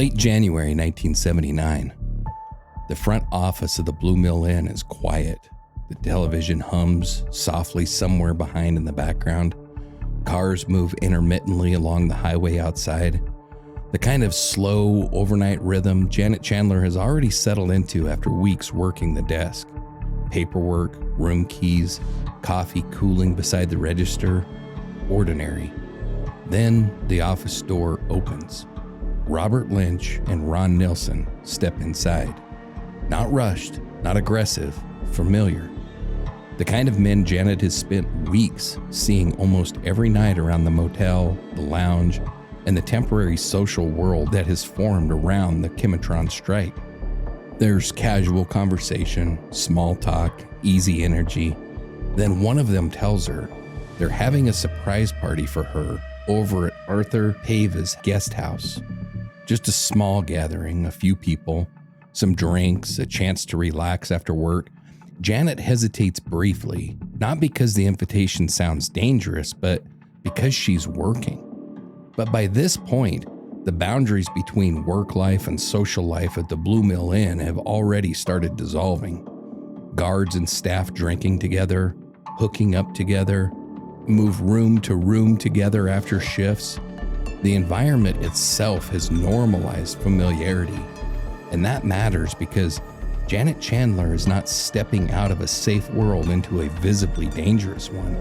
Late January 1979. The front office of the Blue Mill Inn is quiet. The television hums softly somewhere behind in the background. Cars move intermittently along the highway outside. The kind of slow overnight rhythm Janet Chandler has already settled into after weeks working the desk. Paperwork, room keys, coffee cooling beside the register. Ordinary. Then the office door opens. Robert Lynch and Ron Nilsson step inside. Not rushed, not aggressive, familiar. The kind of men Janet has spent weeks seeing almost every night around the motel, the lounge, and the temporary social world that has formed around the Cimatron strike. There's casual conversation, small talk, easy energy. Then one of them tells her they're having a surprise party for her over at Arthur Pave's guest house. Just a small gathering, a few people, some drinks, a chance to relax after work. Janet hesitates briefly, not because the invitation sounds dangerous, but because she's working. But by this point, the boundaries between work life and social life at the Blue Mill Inn have already started dissolving. Guards and staff drinking together, hooking up together, move room to room together after shifts. The environment itself has normalized familiarity. And that matters because Janet Chandler is not stepping out of a safe world into a visibly dangerous one.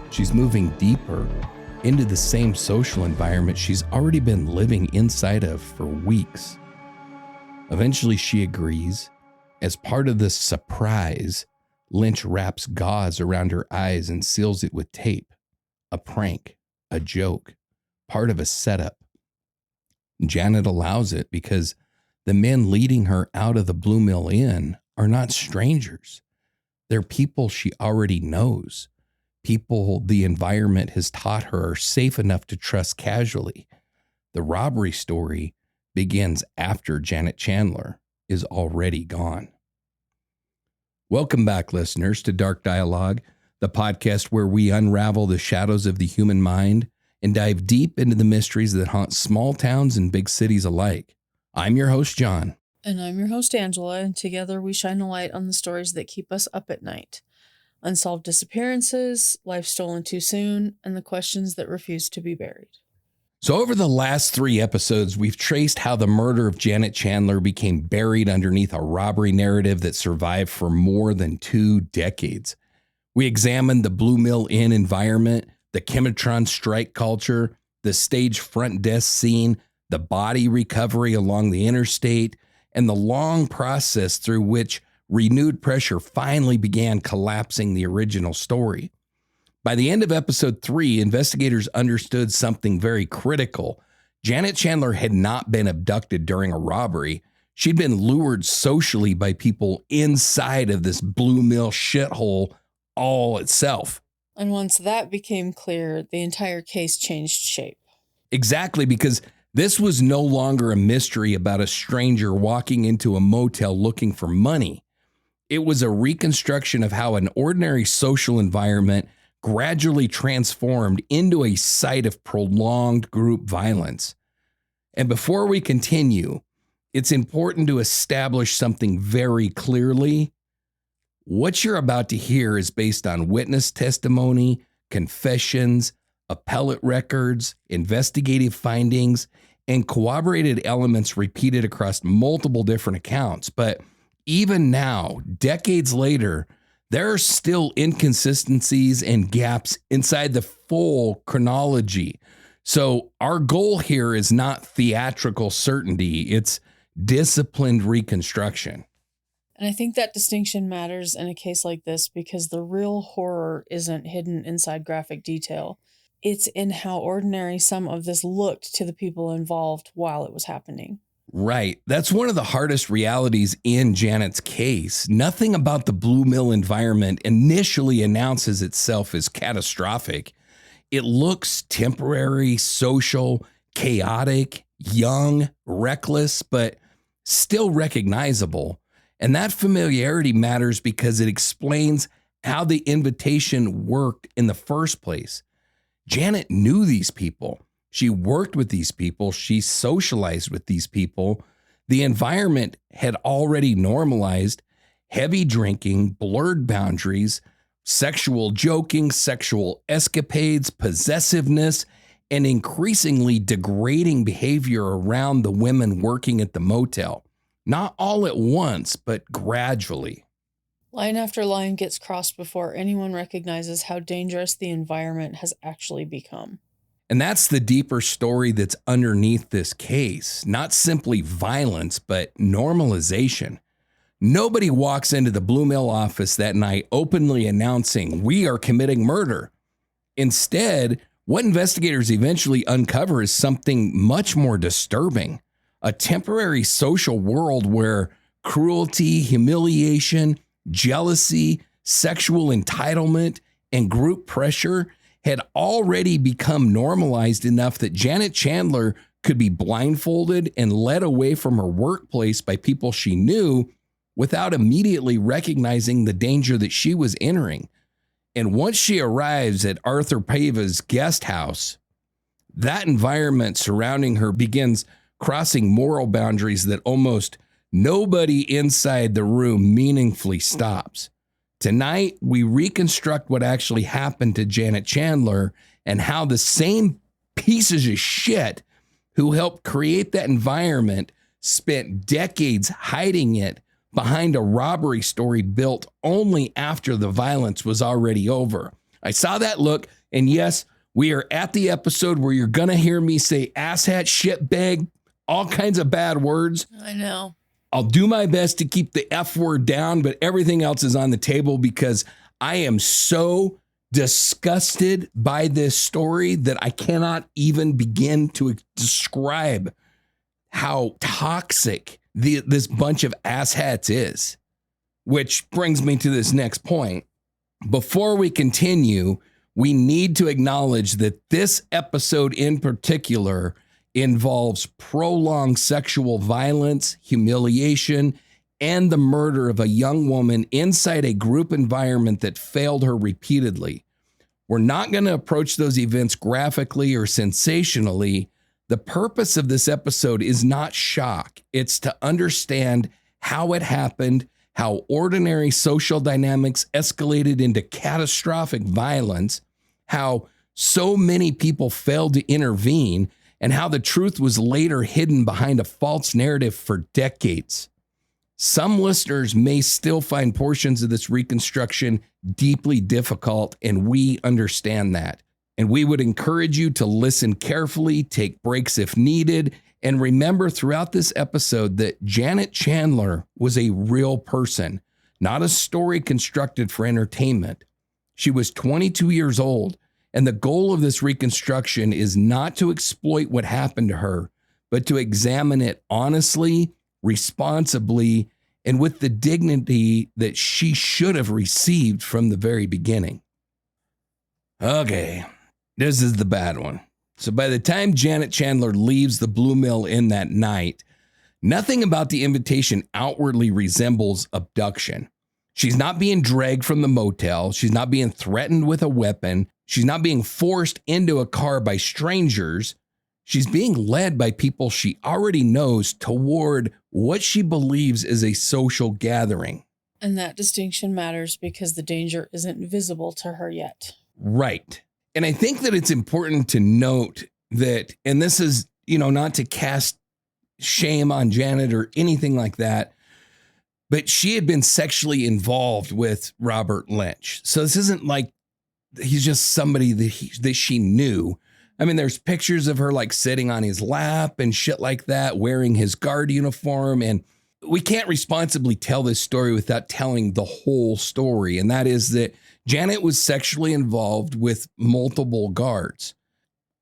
She's moving deeper into the same social environment she's already been living inside of for weeks. Eventually she agrees. As part of the surprise, Lynch wraps gauze around her eyes and seals it with tape. A prank, a joke, part of a setup. Janet allows it because the men leading her out of the Blue Mill Inn are not strangers. They're people she already knows. People the environment has taught her are safe enough to trust casually. The robbery story begins after Janet Chandler is already gone. Welcome back, listeners, to Dark Dialogue, the podcast where we unravel the shadows of the human mind and dive deep into the mysteries that haunt small towns and big cities alike. I'm your host, John. And I'm your host, Angela, and together we shine a light on the stories that keep us up at night. Unsolved disappearances, life stolen too soon, and the questions that refuse to be buried. So over the last 3 episodes, we've traced how the murder of Janet Chandler became buried underneath a robbery narrative that survived for more than 2 decades. We examined the Blue Mill Inn environment, the Cimatron strike culture, the stage front desk scene, the body recovery along the interstate, and the long process through which renewed pressure finally began collapsing the original story. By the end of episode 3, investigators understood something very critical. Janet Chandler had not been abducted during a robbery. She'd been lured socially by people inside of this Blue Mill shithole all itself. And once that became clear, the entire case changed shape. Exactly, because this was no longer a mystery about a stranger walking into a motel looking for money. It was a reconstruction of how an ordinary social environment gradually transformed into a site of prolonged group violence. And before we continue, it's important to establish something very clearly. What you're about to hear is based on witness testimony, confessions, appellate records, investigative findings, and corroborated elements repeated across multiple different accounts. But even now, decades later, there are still inconsistencies and gaps inside the full chronology. So our goal here is not theatrical certainty, it's disciplined reconstruction. And I think that distinction matters in a case like this because the real horror isn't hidden inside graphic detail. It's in how ordinary some of this looked to the people involved while it was happening. Right. That's one of the hardest realities in Janet's case. Nothing about the Blue Mill environment initially announces itself as catastrophic. It looks temporary, social, chaotic, young, reckless, but still recognizable. And that familiarity matters because it explains how the invitation worked in the first place. Janet knew these people. She worked with these people. She socialized with these people. The environment had already normalized heavy drinking, blurred boundaries, sexual joking, sexual escapades, possessiveness, and increasingly degrading behavior around the women working at the motel. Not all at once, but gradually. Line after line gets crossed before anyone recognizes how dangerous the environment has actually become. And that's the deeper story that's underneath this case. Not simply violence, but normalization. Nobody walks into the Blue Mill office that night openly announcing, "We are committing murder." Instead, what investigators eventually uncover is something much more disturbing. A temporary social world where cruelty, humiliation, jealousy, sexual entitlement, and group pressure had already become normalized enough that Janet Chandler could be blindfolded and led away from her workplace by people she knew without immediately recognizing the danger that she was entering. And once she arrives at Arthur Pava's guest house, that environment surrounding her begins crossing moral boundaries that almost nobody inside the room meaningfully stops. Tonight, we reconstruct what actually happened to Janet Chandler and how the same pieces of shit who helped create that environment spent decades hiding it behind a robbery story built only after the violence was already over. I saw that look, and yes, we are at the episode where you're going to hear me say asshat, shitbag, all kinds of bad words. I know. I'll do my best to keep the F word down, but everything else is on the table because I am so disgusted by this story that I cannot even begin to describe how toxic this bunch of asshats is. Which brings me to this next point. Before we continue, we need to acknowledge that this episode in particular involves prolonged sexual violence, humiliation, and the murder of a young woman inside a group environment that failed her repeatedly. We're not going to approach those events graphically or sensationally. The purpose of this episode is not shock. It's to understand how it happened, how ordinary social dynamics escalated into catastrophic violence, how so many people failed to intervene, and how the truth was later hidden behind a false narrative for decades. Some listeners may still find portions of this reconstruction deeply difficult, and we understand that. And we would encourage you to listen carefully, take breaks if needed, and remember throughout this episode that Janet Chandler was a real person, not a story constructed for entertainment. She was 22 years old, and the goal of this reconstruction is not to exploit what happened to her, but to examine it honestly, responsibly, and with the dignity that she should have received from the very beginning. Okay. This is the bad one. So by the time Janet Chandler leaves the Blue Mill Inn that night, nothing about the invitation outwardly resembles abduction. She's not being dragged from the motel. She's not being threatened with a weapon. She's not being forced into a car by strangers. She's being led by people she already knows toward what she believes is a social gathering. And that distinction matters because the danger isn't visible to her yet. Right. And I think that it's important to note that, and this is, not to cast shame on Janet or anything like that, but she had been sexually involved with Robert Lynch. So this isn't like he's just somebody that she knew. I mean, there's pictures of her like sitting on his lap and shit like that, wearing his guard uniform. And we can't responsibly tell this story without telling the whole story. And that is that Janet was sexually involved with multiple guards.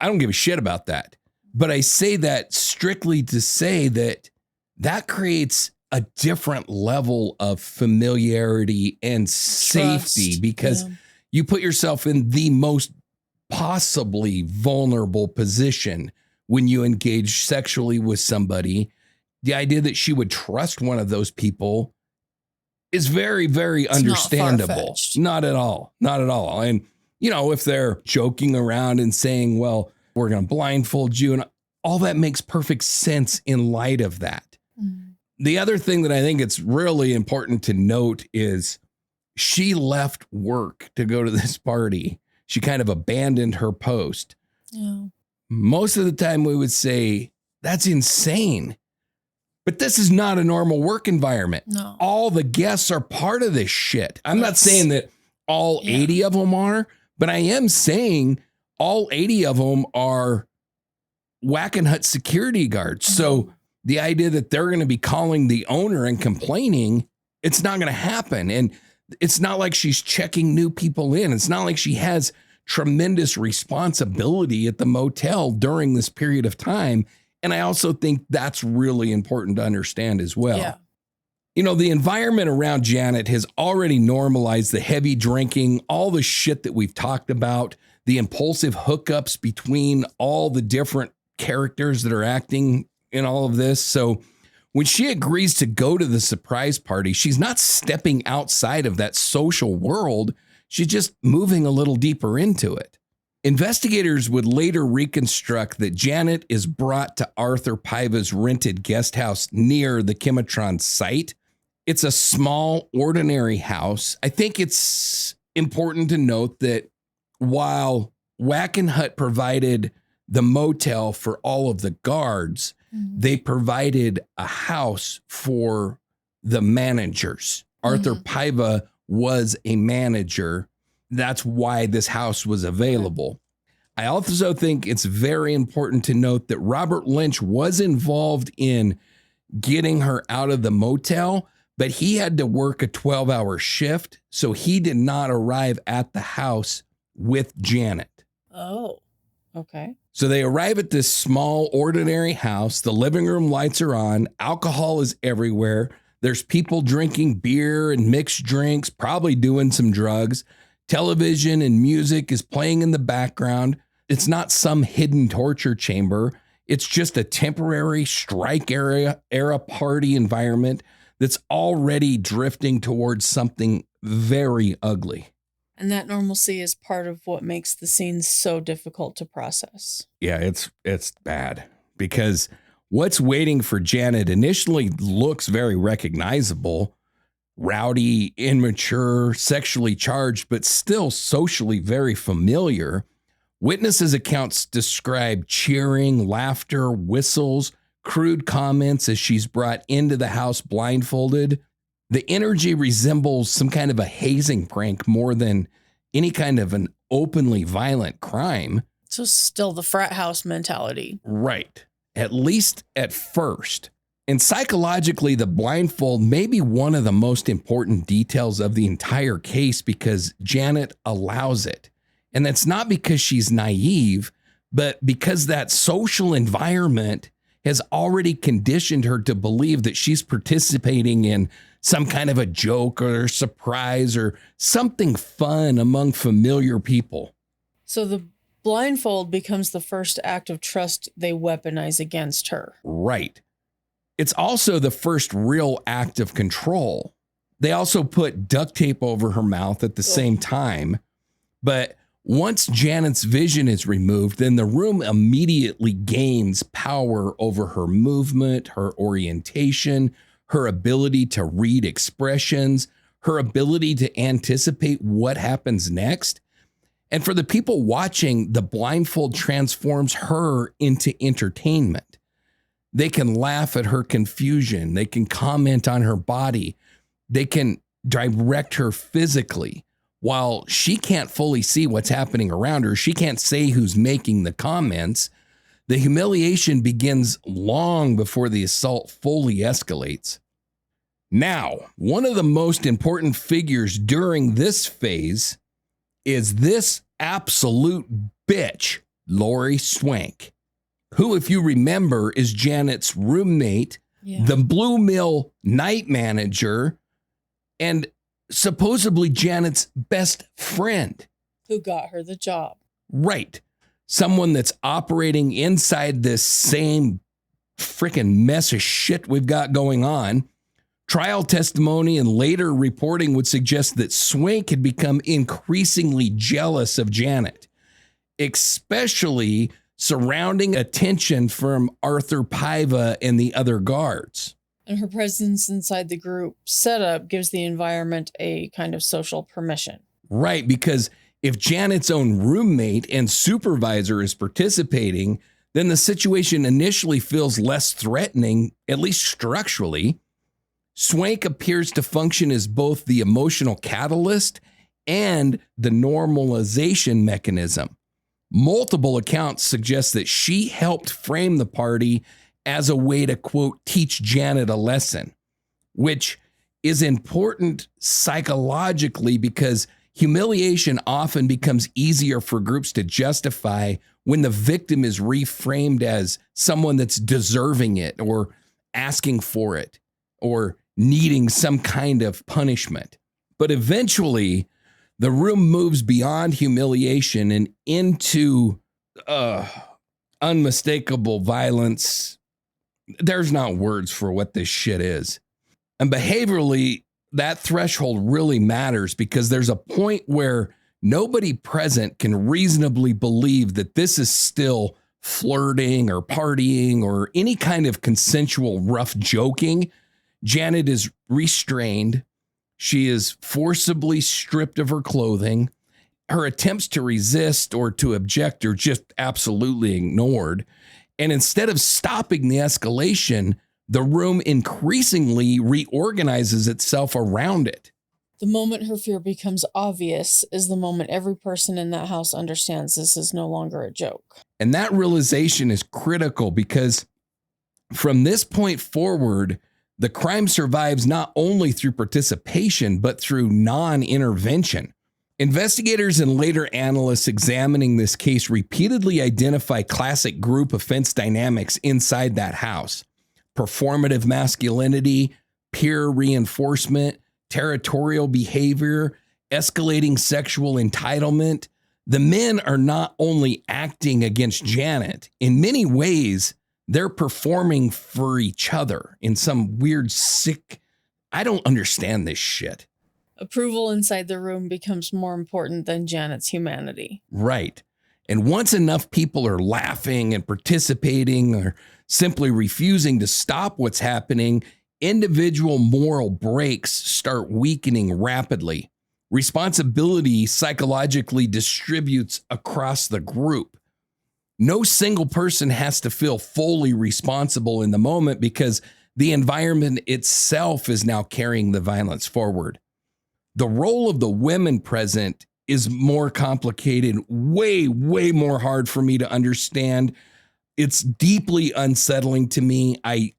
I don't give a shit about that. But I say that strictly to say that creates a different level of familiarity and safety. Trust. Because you put yourself in the most possibly vulnerable position when you engage sexually with somebody. The idea that she would trust one of those people is very, very understandable. Not at all. Not at all. And, if they're joking around and saying, well, We're going to blindfold you. And all that makes perfect sense in light of that. Mm. The other thing that I think it's really important to note is she left work to go to this party. She kind of abandoned her post. Yeah. Most of the time we would say, that's insane. But this is not a normal work environment. No. All the guests are part of this shit. I'm not saying that all 80 of them are, but I am saying all 80 of them are Wackenhut security guards. So the idea that they're going to be calling the owner and complaining, it's not going to happen. And it's not like she's checking new people in. It's not like she has tremendous responsibility at the motel during this period of time. And I also think that's really important to understand as well. Yeah. You know, the environment around Janet has already normalized the heavy drinking, all the shit that we've talked about, the impulsive hookups between all the different characters that are acting in all of this. So when she agrees to go to the surprise party, she's not stepping outside of that social world. She's just moving a little deeper into it. Investigators would later reconstruct that Janet is brought to Arthur Paiva's rented guest house near the Chematron site. It's a small, ordinary house. I think it's important to note that while Wackenhut provided the motel for all of the guards, they provided a house for the managers. Arthur Paiva was a manager. That's why this house was available. I also think it's very important to note that Robert Lynch was involved in getting her out of the motel, but he had to work a 12-hour shift, so he did not arrive at the house with Janet. Oh, okay. So they arrive at this small, ordinary house. The living room lights are on. Alcohol is everywhere. There's people drinking beer and mixed drinks, probably doing some drugs. Television and music is playing in the background. It's not some hidden torture chamber. It's just a temporary strike era party environment that's already drifting towards something very ugly. And that normalcy is part of what makes the scene so difficult to process. Yeah, it's bad because what's waiting for Janet initially looks very recognizable. Rowdy, immature, sexually charged, but still socially very familiar. Witnesses' accounts describe cheering, laughter, whistles, crude comments as she's brought into the house blindfolded. The energy resembles some kind of a hazing prank more than any kind of an openly violent crime. So still the frat house mentality. Right. At least at first. And psychologically, the blindfold may be one of the most important details of the entire case because Janet allows it. And that's not because she's naive, but because that social environment has already conditioned her to believe that she's participating in some kind of a joke or surprise or something fun among familiar people. So the blindfold becomes the first act of trust they weaponize against her. Right. It's also the first real act of control. They also put duct tape over her mouth at the same time. But once Janet's vision is removed, then the room immediately gains power over her movement, her orientation, her ability to read expressions, her ability to anticipate what happens next. And for the people watching, the blindfold transforms her into entertainment. They can laugh at her confusion. They can comment on her body. They can direct her physically. While she can't fully see what's happening around her, she can't say who's making the comments. The humiliation begins long before the assault fully escalates. Now, one of the most important figures during this phase is this absolute bitch, Lori Swank, who, if you remember, is Janet's roommate, the Blue Mill night manager, and supposedly Janet's best friend. Who got her the job. Right. Someone that's operating inside this same freaking mess of shit we've got going on. Trial testimony and later reporting would suggest that Swank had become increasingly jealous of Janet, especially surrounding attention from Arthur Paiva and the other guards. And her presence inside the group setup gives the environment a kind of social permission. Right, because if Janet's own roommate and supervisor is participating, then the situation initially feels less threatening, at least structurally. Swank appears to function as both the emotional catalyst and the normalization mechanism. Multiple accounts suggest that she helped frame the party as a way to, quote, teach Janet a lesson, which is important psychologically because humiliation often becomes easier for groups to justify when the victim is reframed as someone that's deserving it or asking for it or needing some kind of punishment. But eventually, the room moves beyond humiliation and into unmistakable violence. There's not words for what this shit is. And behaviorally, that threshold really matters because there's a point where nobody present can reasonably believe that this is still flirting or partying or any kind of consensual rough joking. Janet is restrained. She is forcibly stripped of her clothing. Her attempts to resist or to object are just absolutely ignored. And instead of stopping the escalation, the room increasingly reorganizes itself around it. The moment her fear becomes obvious is the moment every person in that house understands this is no longer a joke. And that realization is critical because from this point forward, the crime survives not only through participation, but through non-intervention. Investigators and later analysts examining this case repeatedly identify classic group offense dynamics inside that house. Performative masculinity, peer reinforcement, territorial behavior, escalating sexual entitlement. The men are not only acting against Janet, in many ways, they're performing for each other in some weird, sick, I don't understand this shit. Approval inside the room becomes more important than Janet's humanity. Right. And once enough people are laughing and participating or simply refusing to stop what's happening, individual moral brakes start weakening rapidly. Responsibility psychologically distributes across the group. No single person has to feel fully responsible in the moment because the environment itself is now carrying the violence forward. The role of the women present is more complicated, way more hard for me to understand. It's deeply unsettling to me. I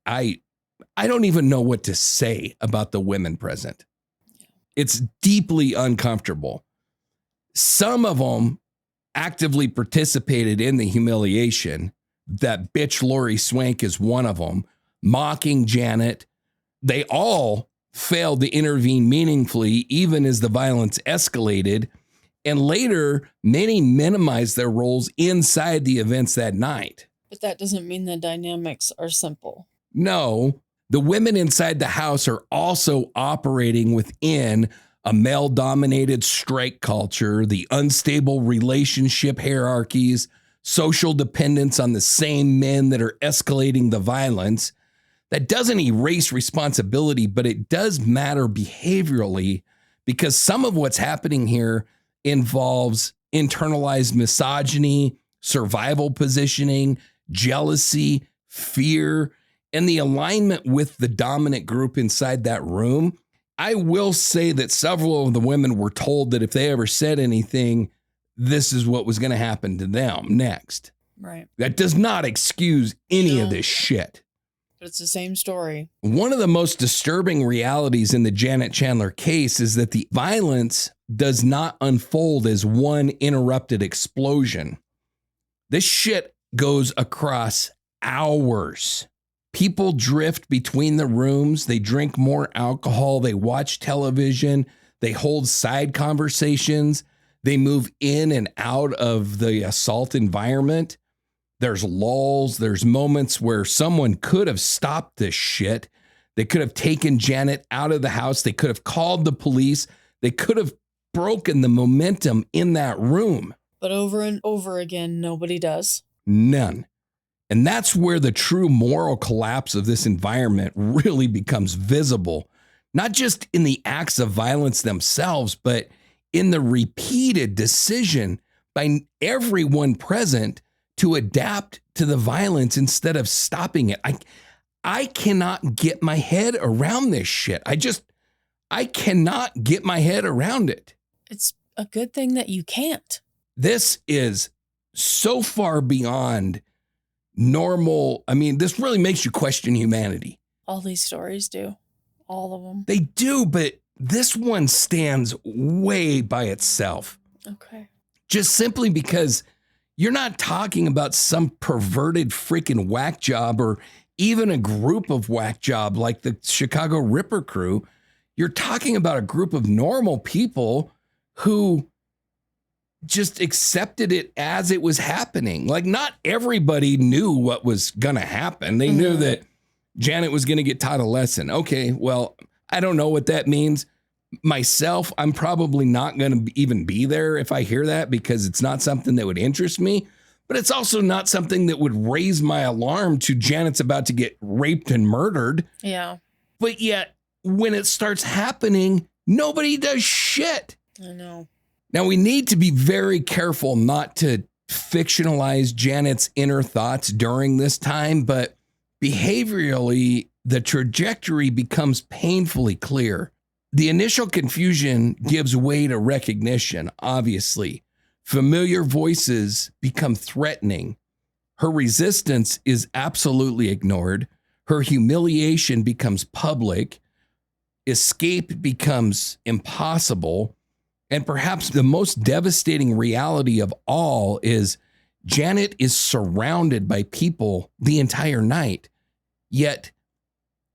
don't even know what to say about the women present. It's deeply uncomfortable. Some of them actively participated in the humiliation. That bitch Lori Swank is one of them, mocking Janet. They all failed to intervene meaningfully, even as the violence escalated. And later, many minimized their roles inside the events that night. But that doesn't mean the dynamics are simple. No, the women inside the house are also operating within a male-dominated strike culture, the unstable relationship hierarchies, social dependence on the same men that are escalating the violence. That doesn't erase responsibility, but it does matter behaviorally because some of what's happening here involves internalized misogyny, survival positioning, jealousy, fear, and the alignment with the dominant group inside that room. I will say that several of the women were told that if they ever said anything, this is what was going to happen to them next. Right. That does not excuse any of this shit. But it's the same story. One of the most disturbing realities in the Janet Chandler case is that the violence does not unfold as one interrupted explosion. This shit goes across hours. People drift between the rooms. They drink more alcohol. They watch television. They hold side conversations. They move in and out of the assault environment. There's lulls. There's moments where someone could have stopped this shit. They could have taken Janet out of the house. They could have called the police. They could have broken the momentum in that room. But over and over again, nobody does. None. And that's where the true moral collapse of this environment really becomes visible, not just in the acts of violence themselves, but in the repeated decision by everyone present to adapt to the violence instead of stopping it. I cannot get my head around this shit. I cannot get my head around it. It's a good thing that you can't. This is so far beyond normal. I mean, this really makes you question humanity. All these stories do. All of them. They do, but this one stands way by itself. Okay. Just simply because you're not talking about some perverted freaking whack job or even a group of whack job like the Chicago Ripper crew. You're talking about a group of normal people who just accepted it as it was happening. Like, not everybody knew what was going to happen. They knew that Janet was going to get taught a lesson. Okay, well, I don't know what that means. Myself, I'm probably not going to even be there if I hear that, because it's not something that would interest me. But it's also not something that would raise my alarm to Janet's about to get raped and murdered. Yeah. But yet, when it starts happening, nobody does shit. I know. Now, we need to be very careful not to fictionalize Janet's inner thoughts during this time, but behaviorally, the trajectory becomes painfully clear. The initial confusion gives way to recognition, obviously. Familiar voices become threatening. Her resistance is absolutely ignored. Her humiliation becomes public. Escape becomes impossible. And perhaps the most devastating reality of all is Janet is surrounded by people the entire night, yet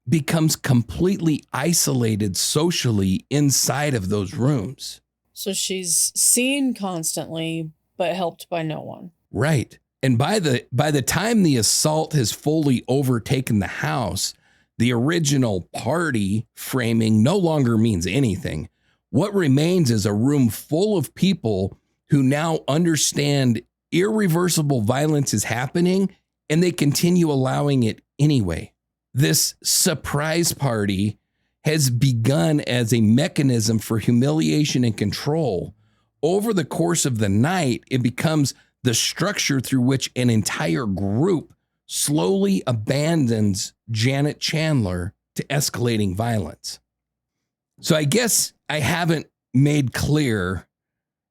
becomes completely isolated socially inside of those rooms. So she's seen constantly, but helped by no one. Right. And by the time the assault has fully overtaken the house, the original party framing no longer means anything. What remains is a room full of people who now understand irreversible violence is happening, and they continue allowing it anyway. This surprise party has begun as a mechanism for humiliation and control. Over the course of the night, it becomes the structure through which an entire group slowly abandons Janet Chandler to escalating violence. So I guess I haven't made clear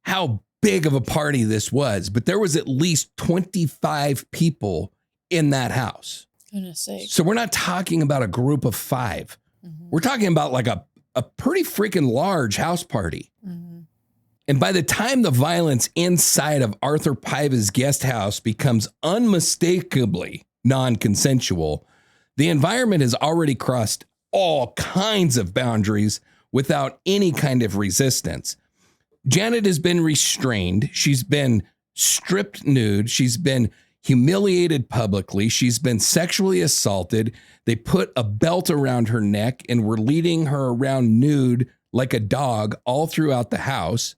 how big of a party this was, but there was at least 25 people in that house. Goodness sake. So we're not talking about a group of 5. We're talking about like a pretty freaking large house party. And by the time the violence inside of Arthur Paiva's guest house becomes unmistakably non-consensual, the environment has already crossed all kinds of boundaries without any kind of resistance. Janet has been restrained. She's been stripped nude. She's been humiliated publicly. She's been sexually assaulted. They put a belt around her neck and were leading her around nude like a dog all throughout the house.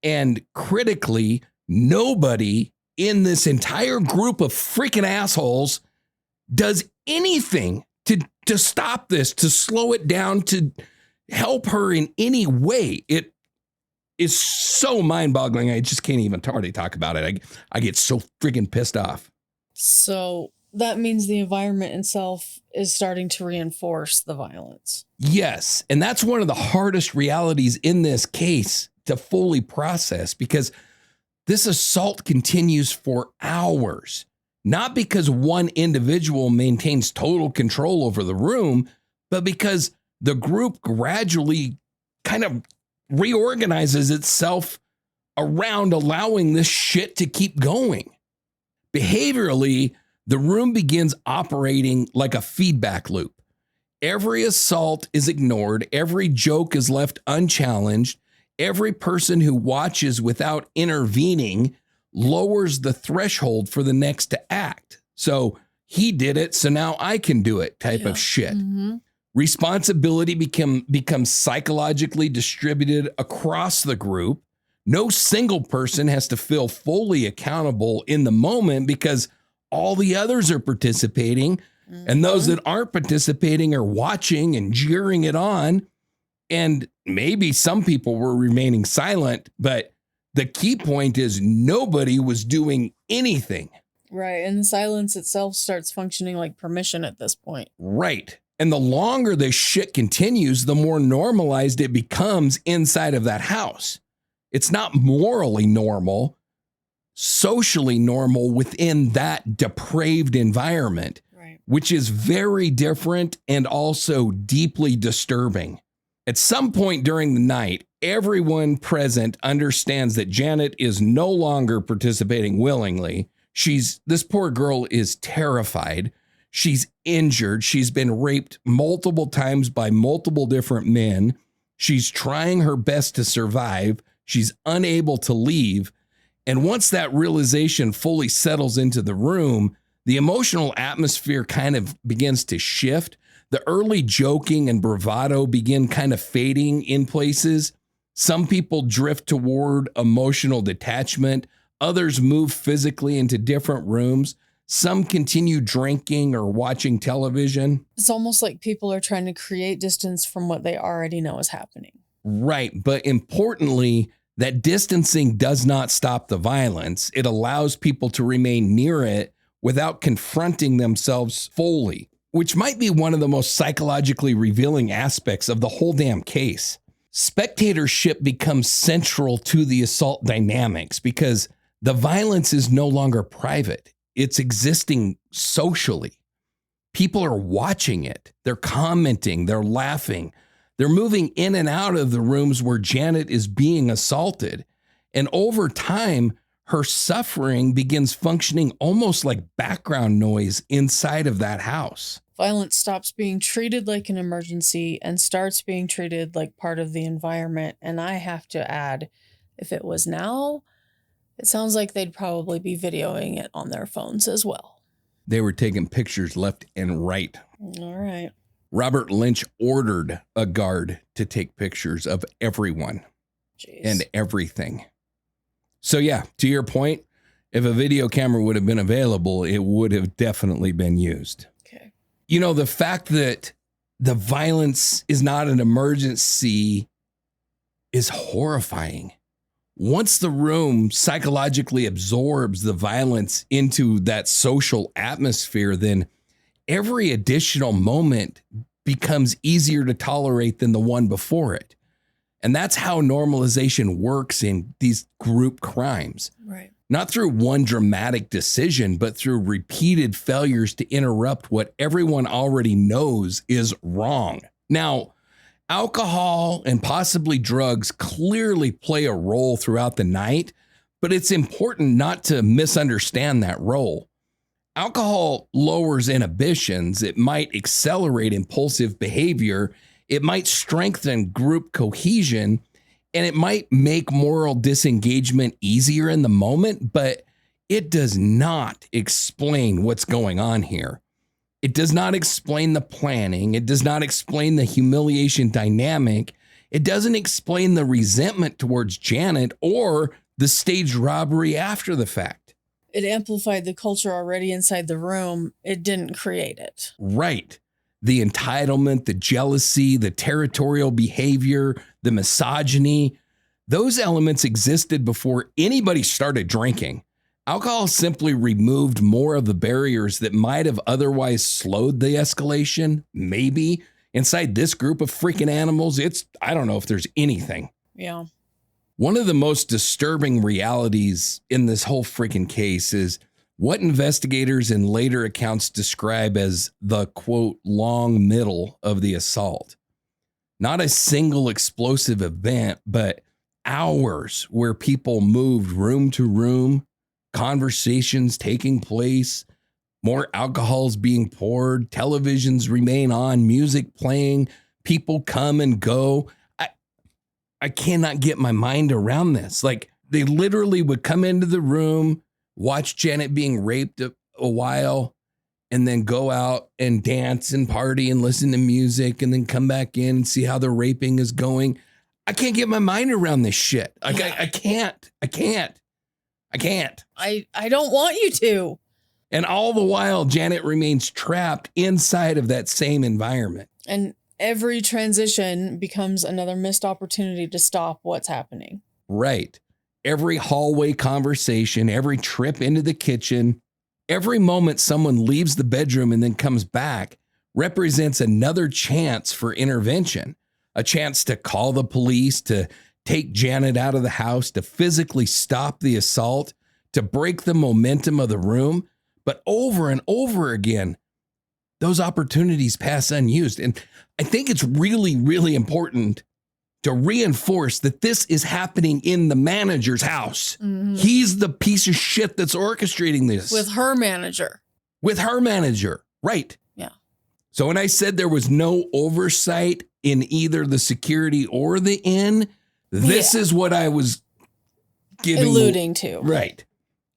And critically, nobody in this entire group of freaking assholes does anything to stop this, to slow it down, to help her in any way. It is so mind-boggling. I just can't even hardly talk about it. I get so freaking pissed off. So that means the environment itself is starting to reinforce the violence. Yes, and that's one of the hardest realities in this case to fully process, because this assault continues for hours, not because one individual maintains total control over the room, but because the group gradually kind of reorganizes itself around allowing this shit to keep going. Behaviorally, the room begins operating like a feedback loop. Every assault is ignored. Every joke is left unchallenged. Every person who watches without intervening lowers the threshold for the next to act. So he did it, so now I can do it type of shit. Responsibility becomes psychologically distributed across the group. No single person has to feel fully accountable in the moment because all the others are participating, and those that aren't participating are watching and jeering it on. And maybe some people were remaining silent, but the key point is nobody was doing anything. Right. And the silence itself starts functioning like permission at this point. Right. And the longer this shit continues, the more normalized it becomes inside of that house. It's not morally normal, socially normal within that depraved environment, right, which is very different and also deeply disturbing. At some point during the night, everyone present understands that Janet is no longer participating willingly. This poor girl is terrified. She's injured. She's been raped multiple times by multiple different men. She's trying her best to survive. She's unable to leave. And once that realization fully settles into the room, the emotional atmosphere kind of begins to shift. The early joking and bravado begin kind of fading in places. Some people drift toward emotional detachment. Others move physically into different rooms. Some continue drinking or watching television. It's almost like people are trying to create distance from what they already know is happening. Right. But importantly, that distancing does not stop the violence. It allows people to remain near it without confronting themselves fully, which might be one of the most psychologically revealing aspects of the whole damn case. Spectatorship becomes central to the assault dynamics because the violence is no longer private. It's existing socially. People are watching it. They're commenting. They're laughing. They're moving in and out of the rooms where Janet is being assaulted. And over time, her suffering begins functioning almost like background noise inside of that house. Violence stops being treated like an emergency and starts being treated like part of the environment. And I have to add, if it was now, it sounds like they'd probably be videoing it on their phones as well. They were taking pictures left and right. All right. Robert Lynch ordered a guard to take pictures of everyone and everything. So yeah, to your point, if a video camera would have been available, it would have definitely been used. Okay. You know, the fact that the violence is not an emergency is horrifying. Once the room psychologically absorbs the violence into that social atmosphere, then every additional moment becomes easier to tolerate than the one before it. And that's how normalization works in these group crimes. Right. Not through one dramatic decision, but through repeated failures to interrupt what everyone already knows is wrong. Now, alcohol and possibly drugs clearly play a role throughout the night, but it's important not to misunderstand that role. Alcohol lowers inhibitions. It might accelerate impulsive behavior. It might strengthen group cohesion, and it might make moral disengagement easier in the moment, but it does not explain what's going on here. It does not explain the planning. It does not explain the humiliation dynamic. It doesn't explain the resentment towards Janet or the staged robbery after the fact. It amplified the culture already inside the room. It didn't create it. Right. The entitlement, the jealousy, the territorial behavior, the misogyny, those elements existed before anybody started drinking. Alcohol simply removed more of the barriers that might have otherwise slowed the escalation. Maybe inside this group of freaking animals, I don't know if there's anything. Yeah. One of the most disturbing realities in this whole freaking case is what investigators in later accounts describe as the, quote, long middle of the assault. Not a single explosive event, but hours where people moved room to room, conversations taking place, more alcohols being poured, televisions remain on, music playing, people come and go. I cannot get my mind around this. Like, they literally would come into the room, watch Janet being raped a while, and then go out and dance and party and listen to music and then come back in and see how the raping is going. I can't get my mind around this shit. Like, Yeah. I can't. I don't want you to. And all the while, Janet remains trapped inside of that same environment. And every transition becomes another missed opportunity to stop what's happening. Right. Every hallway conversation, every trip into the kitchen, every moment someone leaves the bedroom and then comes back represents another chance for intervention, a chance to call the police, to take Janet out of the house, to physically stop the assault, to break the momentum of the room. But over and over again, those opportunities pass unused. And I think it's really, really important to reinforce that this is happening in the manager's house. Mm-hmm. He's the piece of shit that's orchestrating this. With her manager. With her manager. Right. Yeah. So when I said there was no oversight in either the security or the inn, this is what I was alluding to. Right.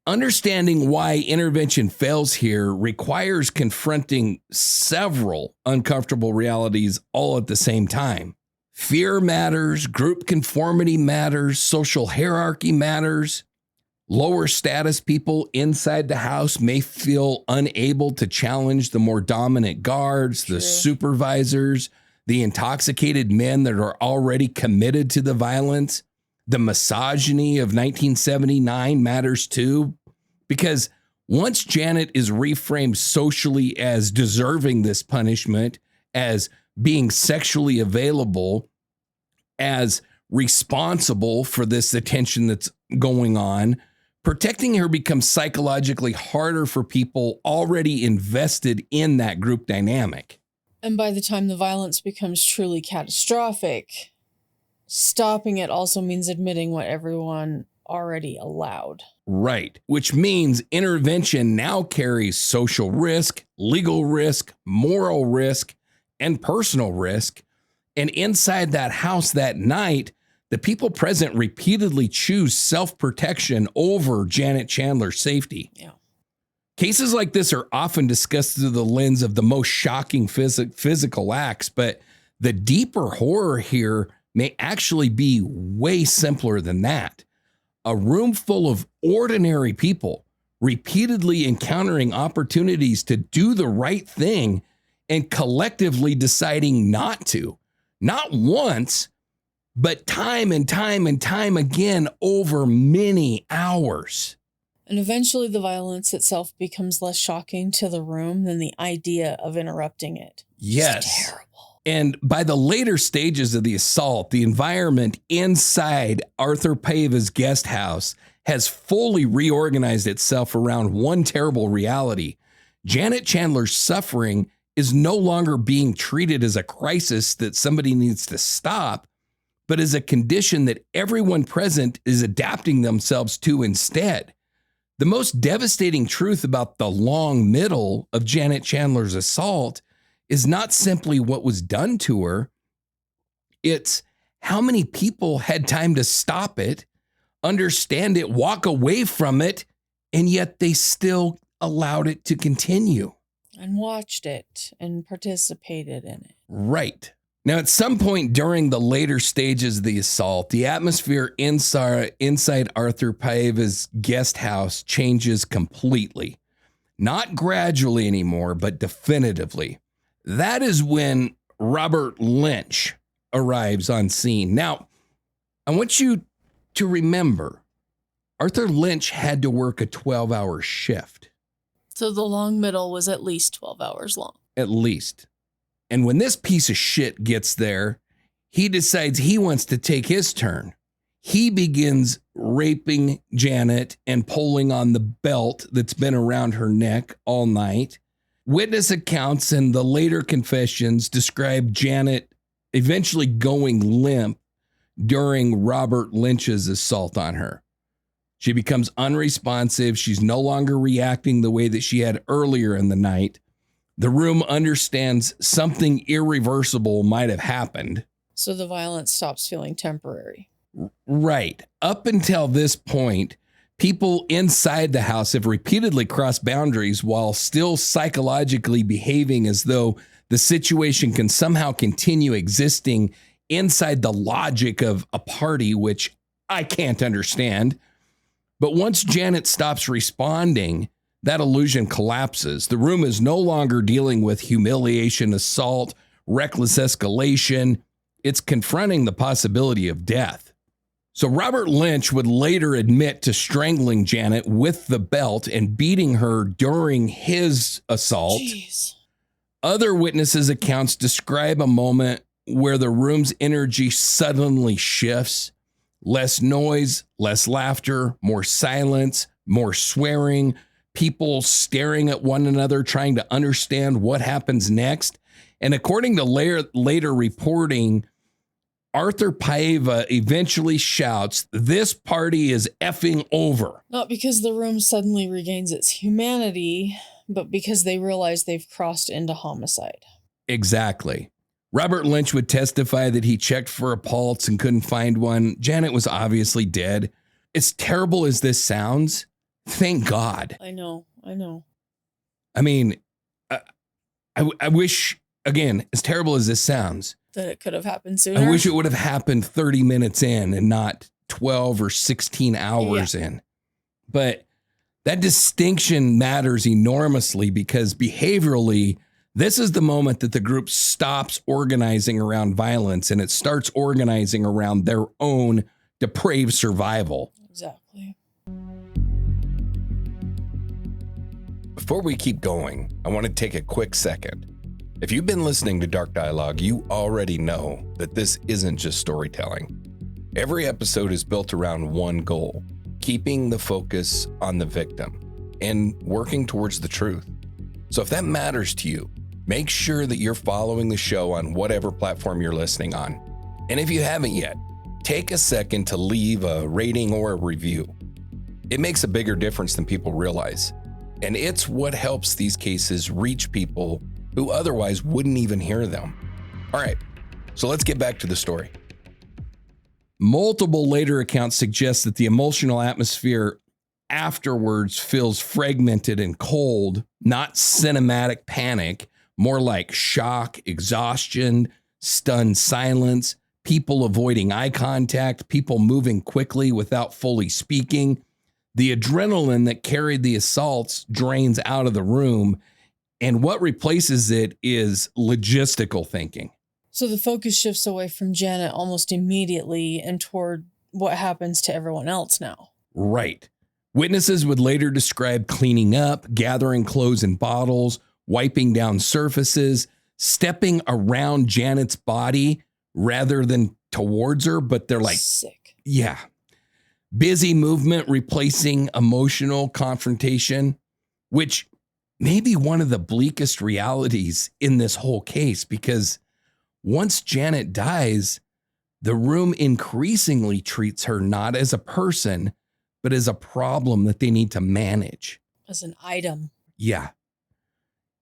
Understanding why intervention fails here requires confronting several uncomfortable realities all at the same time. Fear matters, group conformity matters, social hierarchy matters. Lower status people inside the house may feel unable to challenge the more dominant guards, the supervisors, the intoxicated men that are already committed to the violence. The misogyny of 1979 matters too, because once Janet is reframed socially as deserving this punishment, as being sexually available, as responsible for this attention that's going on, protecting her becomes psychologically harder for people already invested in that group dynamic. And by the time the violence becomes truly catastrophic, stopping it also means admitting what everyone already allowed. Right. Which means intervention now carries social risk, legal risk, moral risk, and personal risk. And inside that house that night, the people present repeatedly choose self-protection over Janet Chandler's safety. Yeah. Cases like this are often discussed through the lens of the most shocking physical acts, but the deeper horror here may actually be way simpler than that. A room full of ordinary people repeatedly encountering opportunities to do the right thing and collectively deciding not to. Not once, but time and time and time again over many hours. And eventually the violence itself becomes less shocking to the room than the idea of interrupting it. Yes. It's terrible. And by the later stages of the assault, the environment inside Arthur Pave's guest house has fully reorganized itself around one terrible reality. Janet Chandler's suffering is no longer being treated as a crisis that somebody needs to stop, but as a condition that everyone present is adapting themselves to instead. The most devastating truth about the long middle of Janet Chandler's assault is not simply what was done to her, it's how many people had time to stop it, understand it, walk away from it, and yet they still allowed it to continue. And watched it and participated in it. Right. Now, at some point during the later stages of the assault, the atmosphere inside Arthur Pave's guest house changes completely. Not gradually anymore, but definitively. That is when Robert Lynch arrives on scene. Now, I want you to remember, Arthur Lynch had to work a 12-hour shift. So the long middle was at least 12 hours long. At least. And when this piece of shit gets there, he decides he wants to take his turn. He begins raping Janet and pulling on the belt that's been around her neck all night. Witness accounts and the later confessions describe Janet eventually going limp during Robert Lynch's assault on her. She becomes unresponsive. She's no longer reacting the way that she had earlier in the night. The room understands something irreversible might have happened. So the violence stops feeling temporary. Right. Up until this point, people inside the house have repeatedly crossed boundaries while still psychologically behaving as though the situation can somehow continue existing inside the logic of a party, which I can't understand. But once Janet stops responding, that illusion collapses. The room is no longer dealing with humiliation, assault, reckless escalation. It's confronting the possibility of death. So Robert Lynch would later admit to strangling Janet with the belt and beating her during his assault. Jeez. Other witnesses' accounts describe a moment where the room's energy suddenly shifts. Less noise, less laughter, more silence, more swearing, people staring at one another, trying to understand what happens next. And according to later reporting, Arthur Paiva eventually shouts, "This party is effing over." Not because the room suddenly regains its humanity, but because they realize they've crossed into homicide. Exactly. Robert Lynch would testify that he checked for a pulse and couldn't find one. Janet was obviously dead. As terrible as this sounds, thank God. I know. I mean, I wish, again, as terrible as this sounds, that it could have happened sooner. I wish it would have happened 30 minutes in and not 12 or 16 hours in. But that distinction matters enormously because behaviorally, this is the moment that the group stops organizing around violence and it starts organizing around their own depraved survival. Exactly. Before we keep going, I want to take a quick second. If you've been listening to Dark Dialogue, you already know that this isn't just storytelling. Every episode is built around one goal, keeping the focus on the victim and working towards the truth. So if that matters to you, make sure that you're following the show on whatever platform you're listening on. And if you haven't yet, take a second to leave a rating or a review. It makes a bigger difference than people realize. And it's what helps these cases reach people who otherwise wouldn't even hear them. All right, so let's get back to the story. Multiple later accounts suggest that the emotional atmosphere afterwards feels fragmented and cold, not cinematic panic, more like shock, exhaustion, stunned silence, people avoiding eye contact, people moving quickly without fully speaking. The adrenaline that carried the assaults drains out of the room, and what replaces it is logistical thinking. So the focus shifts away from Janet almost immediately and toward what happens to everyone else now. Right. Witnesses would later describe cleaning up, gathering clothes and bottles, wiping down surfaces, stepping around Janet's body rather than towards her, but they're like, sick. Yeah. Busy movement replacing emotional confrontation, which may be one of the bleakest realities in this whole case, because once Janet dies, the room increasingly treats her not as a person, but as a problem that they need to manage. As an item. Yeah.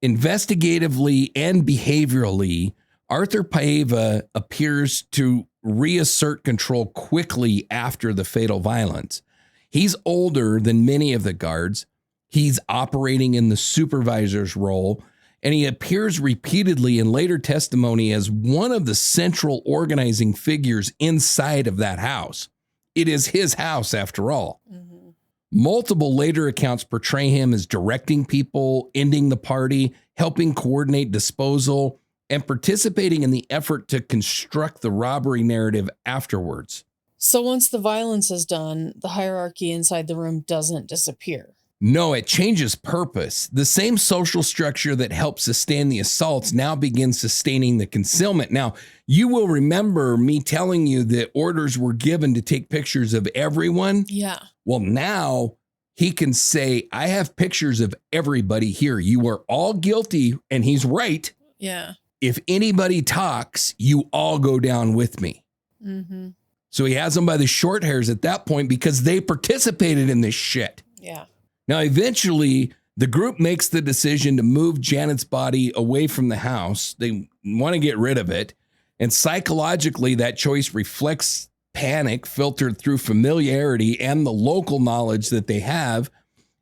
Investigatively and behaviorally, Arthur Paiva appears to reassert control quickly after the fatal violence. He's older than many of the guards. He's operating in the supervisor's role, and he appears repeatedly in later testimony as one of the central organizing figures inside of that house. It is his house, after all. Mm-hmm. Multiple later accounts portray him as directing people, ending the party, helping coordinate disposal, and participating in the effort to construct the robbery narrative afterwards. So once the violence is done, the hierarchy inside the room doesn't disappear. No, it changes purpose. The same social structure that helped sustain the assaults now begins sustaining the concealment. Now, you will remember me telling you that orders were given to take pictures of everyone. Yeah. Well, now he can say, I have pictures of everybody here. You are all guilty, and he's right. Yeah. If anybody talks, you all go down with me. Mm-hmm. So he has them by the short hairs at that point because they participated in this shit. Yeah. Now, eventually, the group makes the decision to move Janet's body away from the house. They want to get rid of it. And psychologically, that choice reflects panic filtered through familiarity and the local knowledge that they have.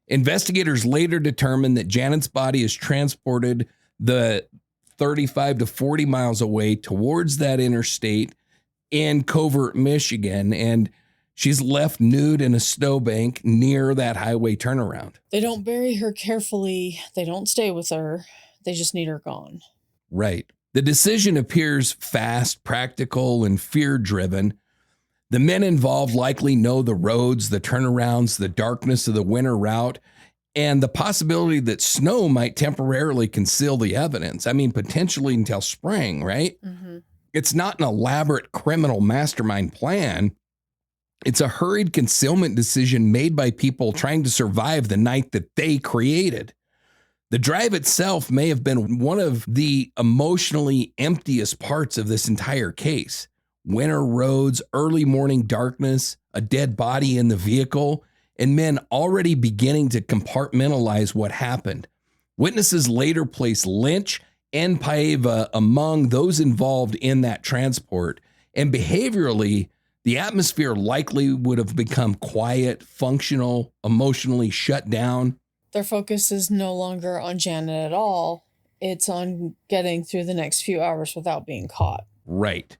Investigators later determined that Janet's body is transported the 35 to 40 miles away towards that interstate in Covert, Michigan, and she's left nude in a snowbank near that highway turnaround. They don't bury her carefully. They don't stay with her. They just need her gone. Right. The decision appears fast, practical, and fear-driven. The men involved likely know the roads, the turnarounds, the darkness of the winter route, and the possibility that snow might temporarily conceal the evidence. I mean, potentially until spring, right? Mm-hmm. It's not an elaborate criminal mastermind plan. It's a hurried concealment decision made by people trying to survive the night that they created. The drive itself may have been one of the emotionally emptiest parts of this entire case. Winter roads, early morning darkness, a dead body in the vehicle, and men already beginning to compartmentalize what happened. Witnesses later placed Lynch and Paiva among those involved in that transport, and behaviorally, the atmosphere likely would have become quiet, functional, emotionally shut down. Their focus is no longer on Janet at all. It's on getting through the next few hours without being caught. Right.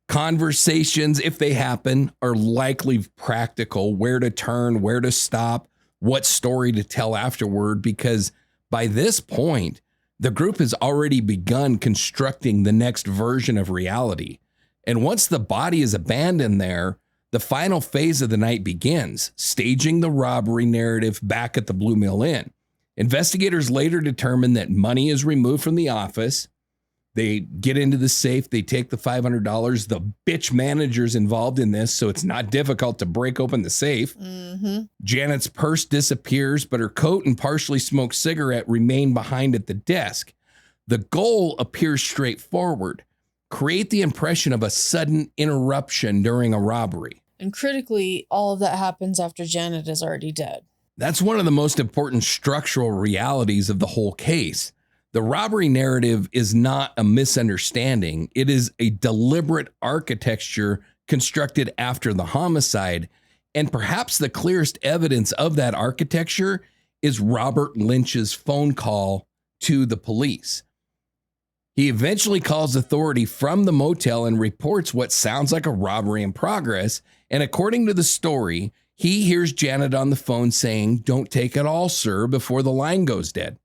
Conversations, if they happen, are likely practical. Where to turn, where to stop, what story to tell afterward, because by this point, the group has already begun constructing the next version of reality. And once the body is abandoned there, the final phase of the night begins, staging the robbery narrative back at the Blue Mill Inn. Investigators later determine that money is removed from the office. They get into the safe. They take the $500. The bitch manager's involved in this, so it's not difficult to break open the safe. Mm-hmm. Janet's purse disappears, but her coat and partially smoked cigarette remain behind at the desk. The goal appears straightforward. Create the impression of a sudden interruption during a robbery. And critically, all of that happens after Janet is already dead. That's one of the most important structural realities of the whole case. The robbery narrative is not a misunderstanding. It is a deliberate architecture constructed after the homicide. And perhaps the clearest evidence of that architecture is Robert Lynch's phone call to the police. He eventually calls authority from the motel and reports what sounds like a robbery in progress. And according to the story, he hears Janet on the phone saying, "Don't take it all, sir," before the line goes dead.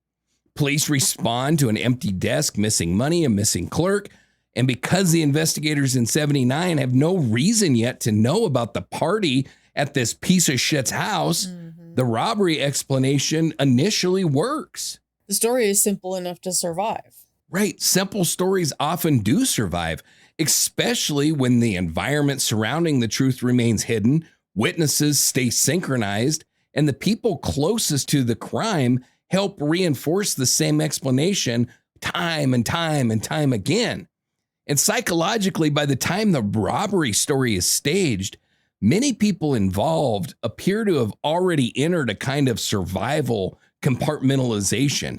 Police respond to an empty desk, missing money, a missing clerk. And because the investigators in 79 have no reason yet to know about the party at this piece of shit's house, the robbery explanation initially works. The story is simple enough to survive. Right. Simple stories often do survive, especially when the environment surrounding the truth remains hidden, witnesses stay synchronized, and the people closest to the crime help reinforce the same explanation time and time and time again. And psychologically, by the time the robbery story is staged, many people involved appear to have already entered a kind of survival compartmentalization.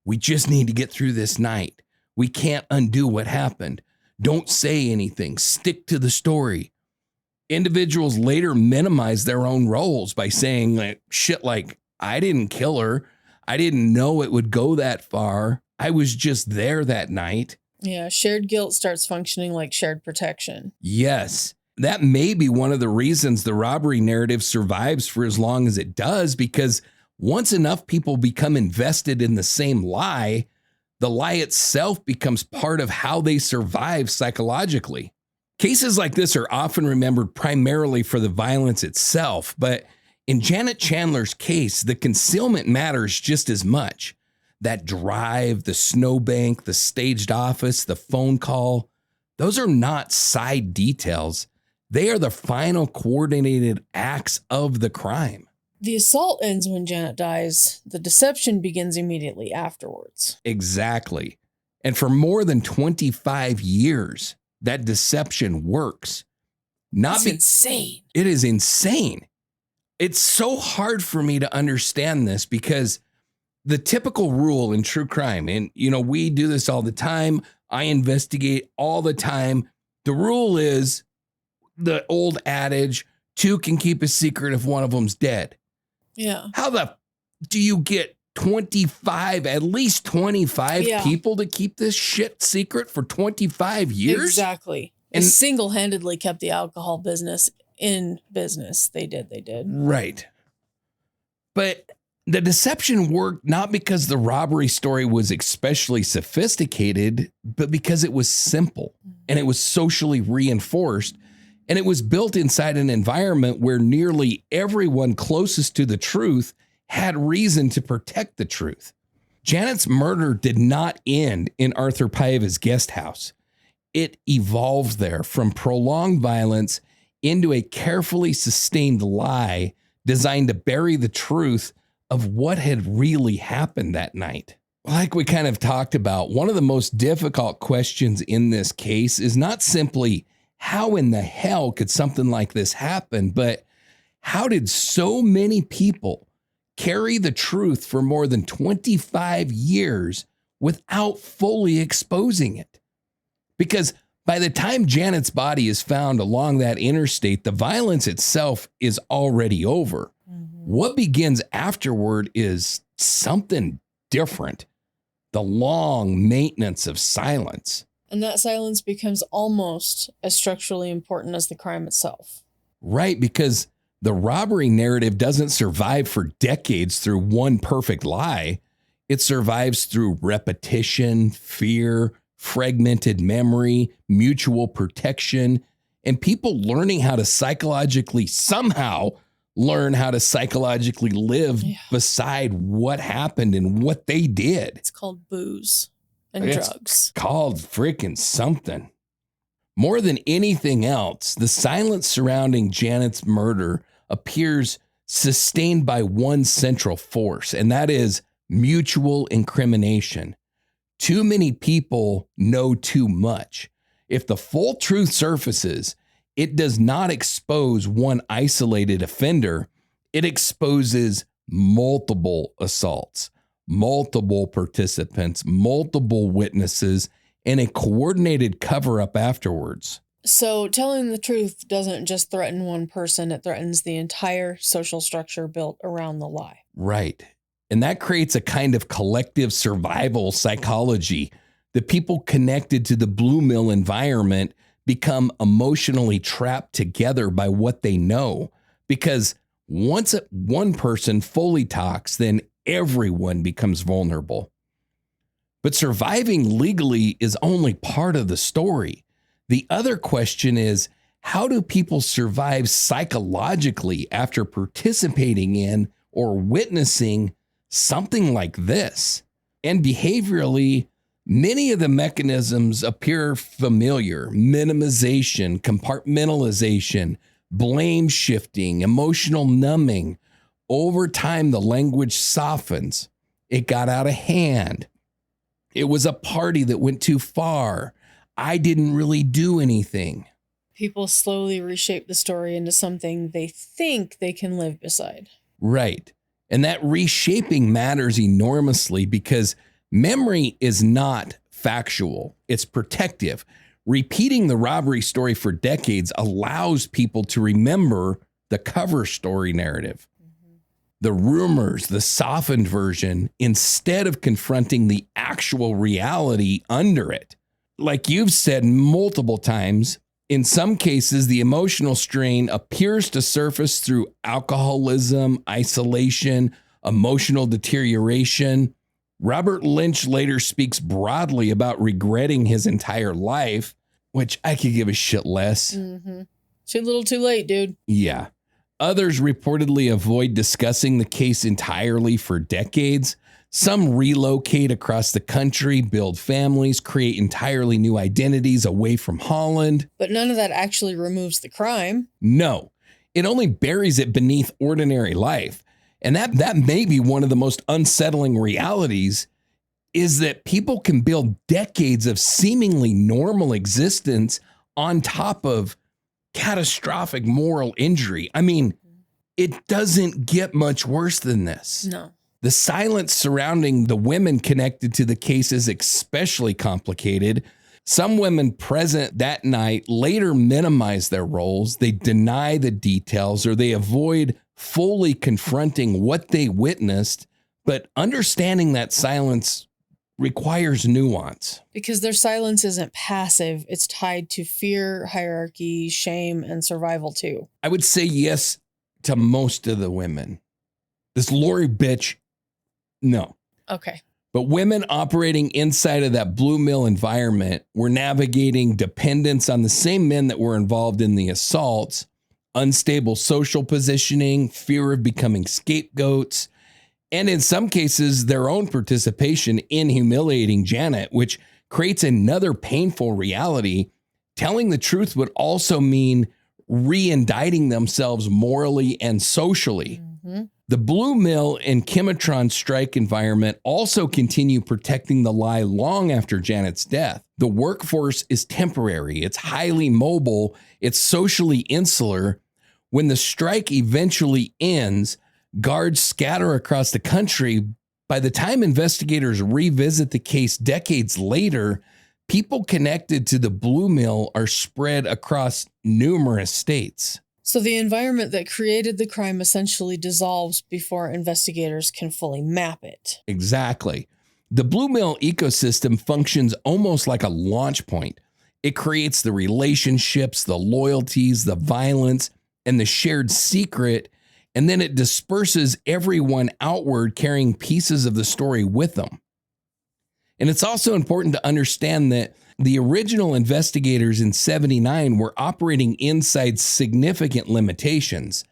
We just need to get through this night. We can't undo what happened. Don't say anything. Stick to the story. Individuals later minimize their own roles by saying shit like, "I didn't kill her. I didn't know it would go that far. I was just there that night." Yeah, shared guilt starts functioning like shared protection. Yes, that may be one of the reasons the robbery narrative survives for as long as it does, because once enough people become invested in the same lie, the lie itself becomes part of how they survive psychologically. Cases like this are often remembered primarily for the violence itself, but in Janet Chandler's case, the concealment matters just as much. That drive, the snowbank, the staged office, the phone call, those are not side details. They are the final coordinated acts of the crime. The assault ends when Janet dies. The deception begins immediately afterwards. Exactly. And for more than 25 years, that deception works. That's insane. It is insane. It's so hard for me to understand this because the typical rule in true crime, and we do this all the time. I investigate all the time. The rule is the old adage, two can keep a secret if one of them's dead. Yeah. How do you get 25, at least 25 people to keep this shit secret for 25 years? Exactly. And single-handedly kept the alcohol business in business. They did. Right. But the deception worked not because the robbery story was especially sophisticated, but because it was simple and it was socially reinforced. And it was built inside an environment where nearly everyone closest to the truth had reason to protect the truth. Janet's murder did not end in Arthur Paiva's guest house. It evolved there from prolonged violence into a carefully sustained lie designed to bury the truth of what had really happened that night. Like we kind of talked about, one of the most difficult questions in this case is not simply how in the hell could something like this happen, but how did so many people carry the truth for more than 25 years without fully exposing it? Because by the time Janet's body is found along that interstate, the violence itself is already over. What begins afterward is something different. The long maintenance of silence. And that silence becomes almost as structurally important as the crime itself. Right, because the robbery narrative doesn't survive for decades through one perfect lie. It survives through repetition, fear, fragmented memory, mutual protection, and people learning how to somehow learn how to psychologically live beside what happened and what they did. It's called booze and drugs. It's called freaking something. More than anything else, the silence surrounding Janet's murder appears sustained by one central force, and that is mutual incrimination. Too many people know too much. If the full truth surfaces, it does not expose one isolated offender. It exposes multiple assaults, multiple participants, multiple witnesses, and a coordinated cover-up afterwards. So telling the truth doesn't just threaten one person, it threatens the entire social structure built around the lie. Right. And that creates a kind of collective survival psychology. The people connected to the Blue Mill environment become emotionally trapped together by what they know. Because once one person fully talks, then everyone becomes vulnerable. But surviving legally is only part of the story. The other question is, how do people survive psychologically after participating in or witnessing something like this? And behaviorally, many of the mechanisms appear familiar: minimization, compartmentalization, blame shifting, emotional numbing. Over time, the language softens. It got out of hand. It was a party that went too far. I didn't really do anything. People slowly reshape the story into something they think they can live beside. Right. And that reshaping matters enormously because memory is not factual. It's protective. Repeating the robbery story for decades allows people to remember the cover story narrative, the rumors, the softened version, instead of confronting the actual reality under it. Like you've said multiple times, in some cases, the emotional strain appears to surface through alcoholism, isolation, emotional deterioration. Robert Lynch later speaks broadly about regretting his entire life, which I could give a shit less. Too little too late, dude. Yeah. Others reportedly avoid discussing the case entirely for decades. Some relocate across the country, build families, create entirely new identities away from Holland. But none of that actually removes the crime. No, it only buries it beneath ordinary life. And that may be one of the most unsettling realities, is that people can build decades of seemingly normal existence on top of catastrophic moral injury. I mean, it doesn't get much worse than this. No. The silence surrounding the women connected to the case is especially complicated. Some women present that night later minimize their roles. They deny the details or they avoid fully confronting what they witnessed. But understanding that silence requires nuance. Because their silence isn't passive, it's tied to fear, hierarchy, shame, and survival too. I would say yes to most of the women. This Lori bitch, no. Okay. But women operating inside of that Blue Mill environment were navigating dependence on the same men that were involved in the assaults, unstable social positioning, fear of becoming scapegoats, and in some cases, their own participation in humiliating Janet, which creates another painful reality. Telling the truth would also mean re-indicting themselves morally and socially. Mm-hmm. The Blue Mill and Chematron strike environment also continue protecting the lie long after Janet's death. The workforce is temporary, it's highly mobile, it's socially insular. When the strike eventually ends, guards scatter across the country. By the time investigators revisit the case decades later, people connected to the Blue Mill are spread across numerous states. So the environment that created the crime essentially dissolves before investigators can fully map it. Exactly. The Blue Mill ecosystem functions almost like a launch point. It creates the relationships, the loyalties, the violence, and the shared secret, and then it disperses everyone outward carrying pieces of the story with them. And it's also important to understand that the original investigators in 79 were operating inside significant limitations.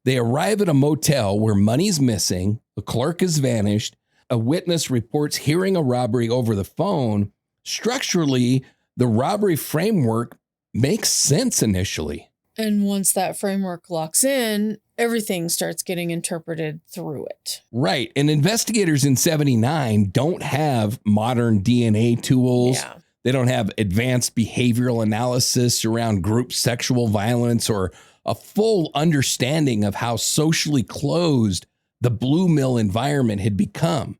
They arrive at a motel where money's missing, a clerk has vanished, a witness reports hearing a robbery over the phone. Structurally, the robbery framework makes sense initially. And once that framework locks in, everything starts getting interpreted through it. Right. And investigators in 79 don't have modern DNA tools. Yeah. They don't have advanced behavioral analysis around group sexual violence or a full understanding of how socially closed the Blue Mill environment had become.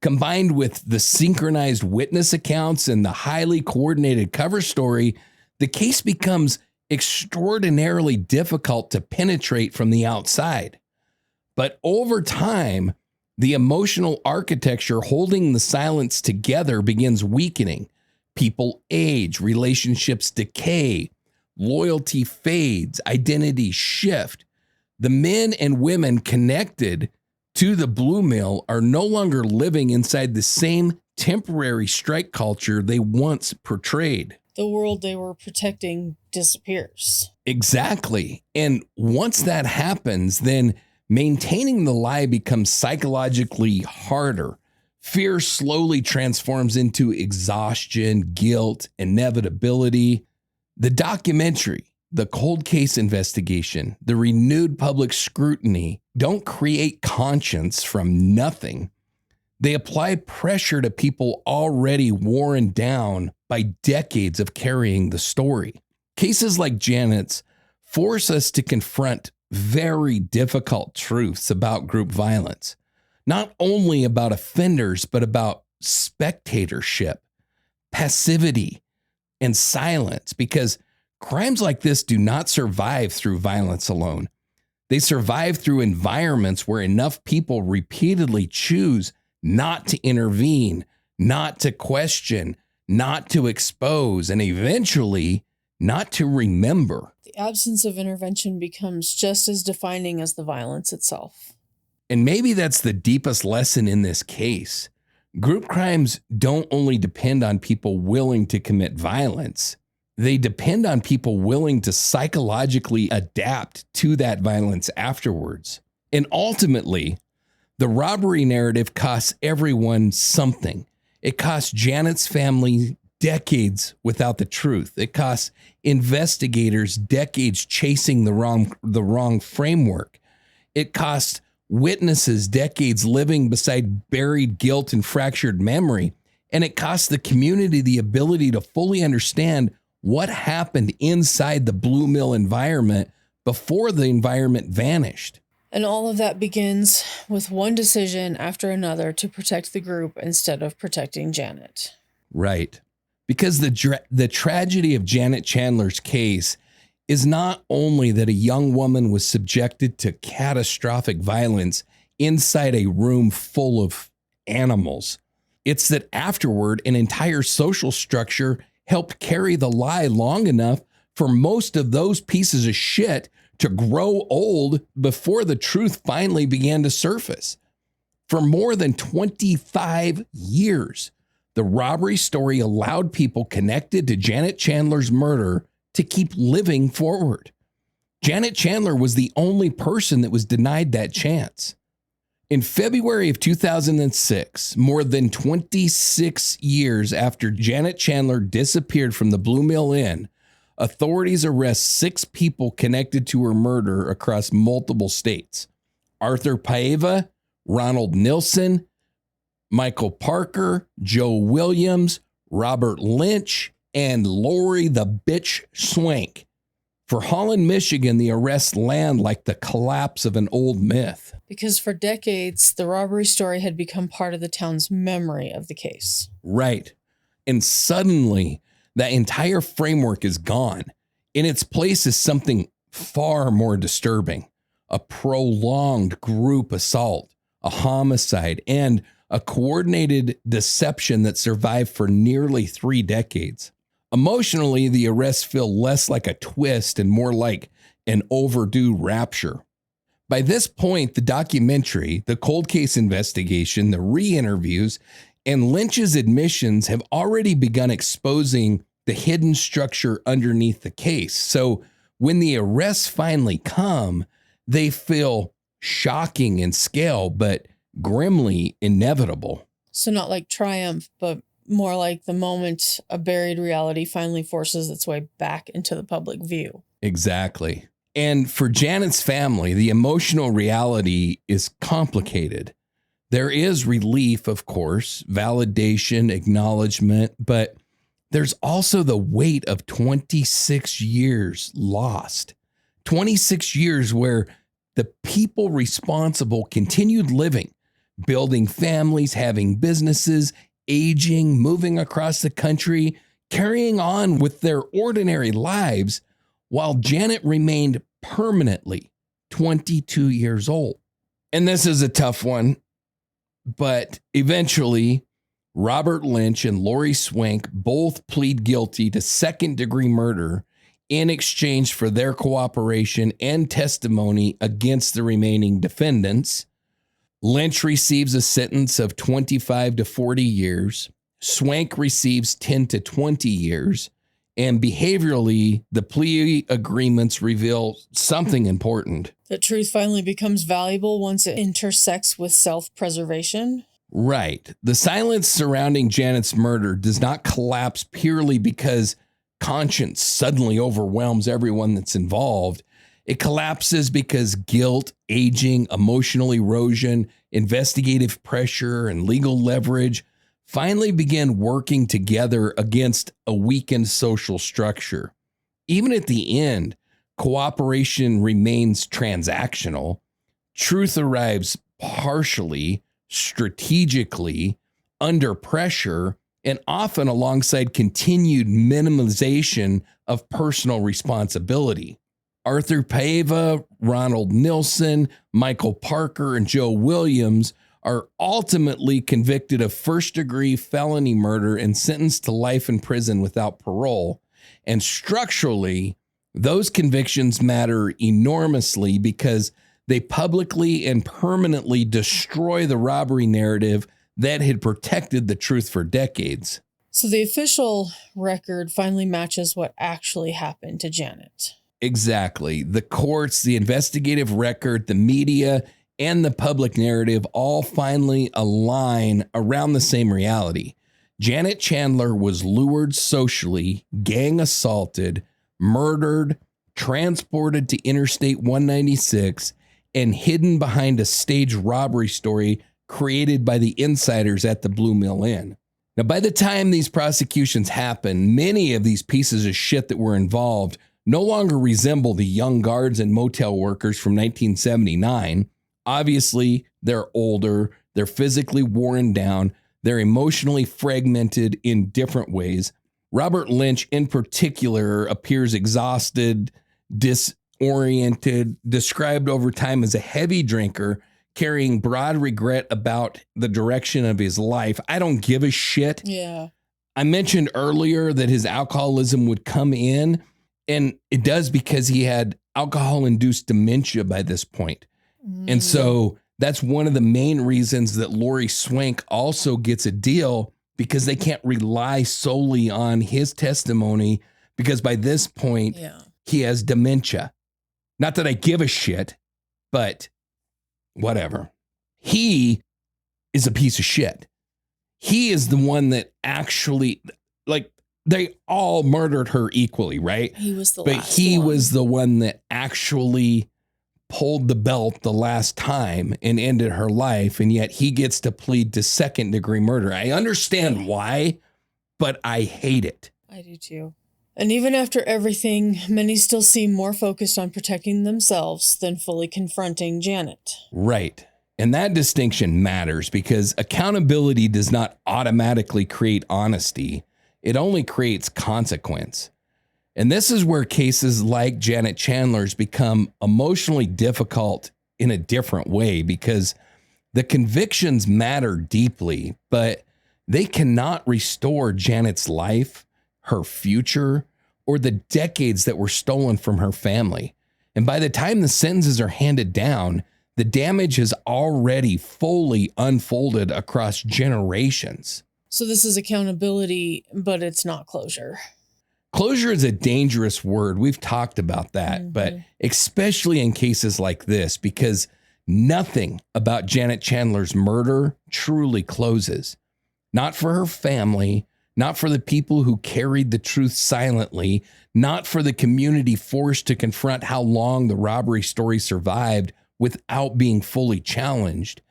Combined with the synchronized witness accounts and the highly coordinated cover story, the case becomes extraordinarily difficult to penetrate from the outside. But over time, the emotional architecture holding the silence together begins weakening. People age, relationships decay, loyalty fades, identities shift. The men and women connected to the Blue Mill are no longer living inside the same temporary strike culture they once portrayed. The world they were protecting disappears. Exactly. And once that happens, then maintaining the lie becomes psychologically harder. Fear slowly transforms into exhaustion, guilt, inevitability. The documentary, the cold case investigation, the renewed public scrutiny don't create conscience from nothing. They apply pressure to people already worn down by decades of carrying the story. Cases like Janet's force us to confront very difficult truths about group violence, not only about offenders, but about spectatorship, passivity, and silence, because crimes like this do not survive through violence alone. They survive through environments where enough people repeatedly choose not to intervene, not to question, not to expose, and eventually not to remember. The absence of intervention becomes just as defining as the violence itself. And maybe that's the deepest lesson in this case. Group crimes don't only depend on people willing to commit violence. They depend on people willing to psychologically adapt to that violence afterwards. And ultimately, the robbery narrative costs everyone something. It cost Janet's family decades without the truth. It cost investigators decades chasing the wrong framework. It cost witnesses decades living beside buried guilt and fractured memory. And it cost the community the ability to fully understand what happened inside the Blue Mill environment before the environment vanished. And all of that begins with one decision after another to protect the group instead of protecting Janet. Right. Because the tragedy of Janet Chandler's case is not only that a young woman was subjected to catastrophic violence inside a room full of animals. It's that afterward, an entire social structure helped carry the lie long enough for most of those pieces of shit to grow old before the truth finally began to surface. For more than 25 years, the robbery story allowed people connected to Janet Chandler's murder to keep living forward. Janet Chandler was the only person that was denied that chance. In February of 2006, more than 26 years after Janet Chandler disappeared from the Blue Mill Inn, authorities arrest 6 people connected to her murder across multiple states. Arthur Paiva, Ronald Nilsen, Michael Parker, Joe Williams, Robert Lynch, and Lori the Bitch Swank. For Holland, Michigan, the arrests land like the collapse of an old myth. Because for decades, the robbery story had become part of the town's memory of the case. Right. And suddenly, that entire framework is gone. In its place is something far more disturbing. A prolonged group assault, a homicide, and a coordinated deception that survived for nearly 3 decades. Emotionally, the arrests feel less like a twist and more like an overdue rapture. By this point, the documentary, the cold case investigation, the re-interviews, and Lynch's admissions have already begun exposing the hidden structure underneath the case. So when the arrests finally come, they feel shocking in scale, but grimly inevitable. So not like triumph, but more like the moment a buried reality finally forces its way back into the public view. Exactly. And for Janet's family, the emotional reality is complicated. There is relief, of course, validation, acknowledgement, but there's also the weight of 26 years lost. 26 years where the people responsible continued living, building families, having businesses, aging, moving across the country, carrying on with their ordinary lives, while Janet remained permanently 22 years old. And this is a tough one, but eventually Robert Lynch and Lori Swank both plead guilty to second-degree murder in exchange for their cooperation and testimony against the remaining defendants. Lynch receives a sentence of 25 to 40 years. Swank receives 10 to 20 years. And behaviorally, the plea agreements reveal something important. That truth finally becomes valuable once it intersects with self-preservation. Right. The silence surrounding Janet's murder does not collapse purely because conscience suddenly overwhelms everyone that's involved. It collapses because guilt, aging, emotional erosion, investigative pressure, and legal leverage finally begin working together against a weakened social structure. Even at the end, cooperation remains transactional. Truth arrives partially, strategically, under pressure, and often alongside continued minimization of personal responsibility. Arthur Paiva, Ronald Nilsen, Michael Parker, and Joe Williams are ultimately convicted of first-degree felony murder and sentenced to life in prison without parole. And structurally, those convictions matter enormously because they publicly and permanently destroy the robbery narrative that had protected the truth for decades. So the official record finally matches what actually happened to Janet. Exactly. The courts, the investigative record, the media, and the public narrative all finally align around the same reality. Janet Chandler was lured socially, gang assaulted, murdered, transported to Interstate 196, and hidden behind a staged robbery story created by the insiders at the Blue Mill Inn. Now, by the time these prosecutions happened, many of these pieces of shit that were involved no longer resemble the young guards and motel workers from 1979. Obviously, they're older, they're physically worn down, they're emotionally fragmented in different ways. Robert Lynch, in particular, appears exhausted, disoriented, described over time as a heavy drinker, carrying broad regret about the direction of his life. I don't give a shit. Yeah. I mentioned earlier that his alcoholism would come in, and it does because he had alcohol-induced dementia by this point. And so that's one of the main reasons that Lori Swank also gets a deal, because they can't rely solely on his testimony, because by this point, he has dementia. Not that I give a shit, but whatever. He is a piece of shit. He is the one that actually, like, they all murdered her equally, right? He was the but last he one. was the one that actually pulled the belt the last time and ended her life, and yet he gets to plead to second-degree murder. I understand why, but I hate it. I do too. And even after everything, many still seem more focused on protecting themselves than fully confronting Janet. Right. And that distinction matters, because accountability does not automatically create honesty. It only creates consequence. And this is where cases like Janet Chandler's become emotionally difficult in a different way, because the convictions matter deeply, but they cannot restore Janet's life, her future, or the decades that were stolen from her family. And by the time the sentences are handed down, the damage has already fully unfolded across generations. So this is accountability, but it's not closure. Closure is a dangerous word. We've talked about that, but especially in cases like this, because nothing about Janet Chandler's murder truly closes. Not for her family, not for the people who carried the truth silently, not for the community forced to confront how long the robbery story survived without being fully challenged.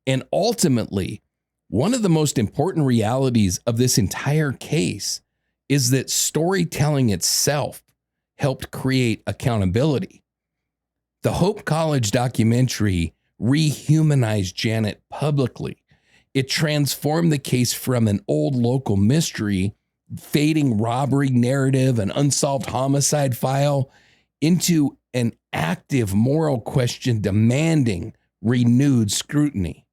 And ultimately, one of the most important realities of this entire case is that storytelling itself helped create accountability. The Hope College documentary rehumanized Janet publicly. It transformed the case from an old local mystery, fading robbery narrative, an unsolved homicide file, into an active moral question demanding renewed scrutiny.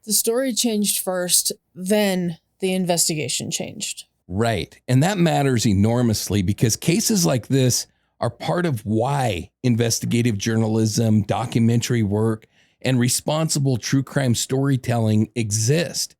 The story changed first, then the investigation changed. Right. And that matters enormously, because cases like this are part of why investigative journalism, documentary work, and responsible true crime storytelling exist.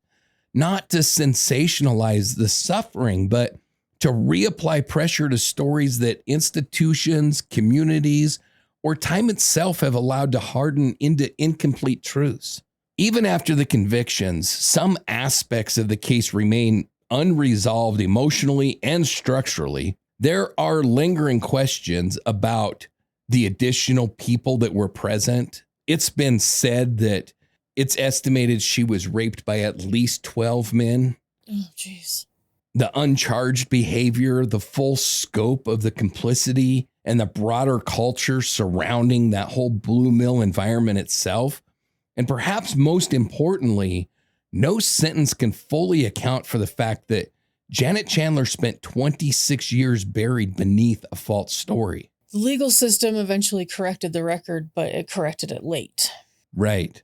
Not to sensationalize the suffering, but to reapply pressure to stories that institutions, communities, or time itself have allowed to harden into incomplete truths. Even after the convictions, some aspects of the case remain unresolved emotionally and structurally. There are lingering questions about the additional people that were present. It's been said that it's estimated she was raped by at least 12 men. Oh, jeez. The uncharged behavior, the full scope of the complicity, and the broader culture surrounding that whole Blue Mill environment itself. And perhaps most importantly, no sentence can fully account for the fact that Janet Chandler spent 26 years buried beneath a false story. The legal system eventually corrected the record, but it corrected it late. Right.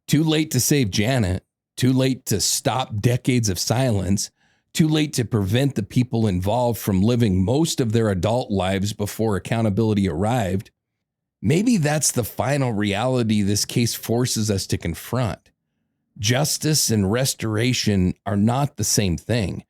Too late to save Janet, too late to stop decades of silence, too late to prevent the people involved from living most of their adult lives before accountability arrived. Maybe that's the final reality this case forces us to confront. Justice and restoration are not the same thing.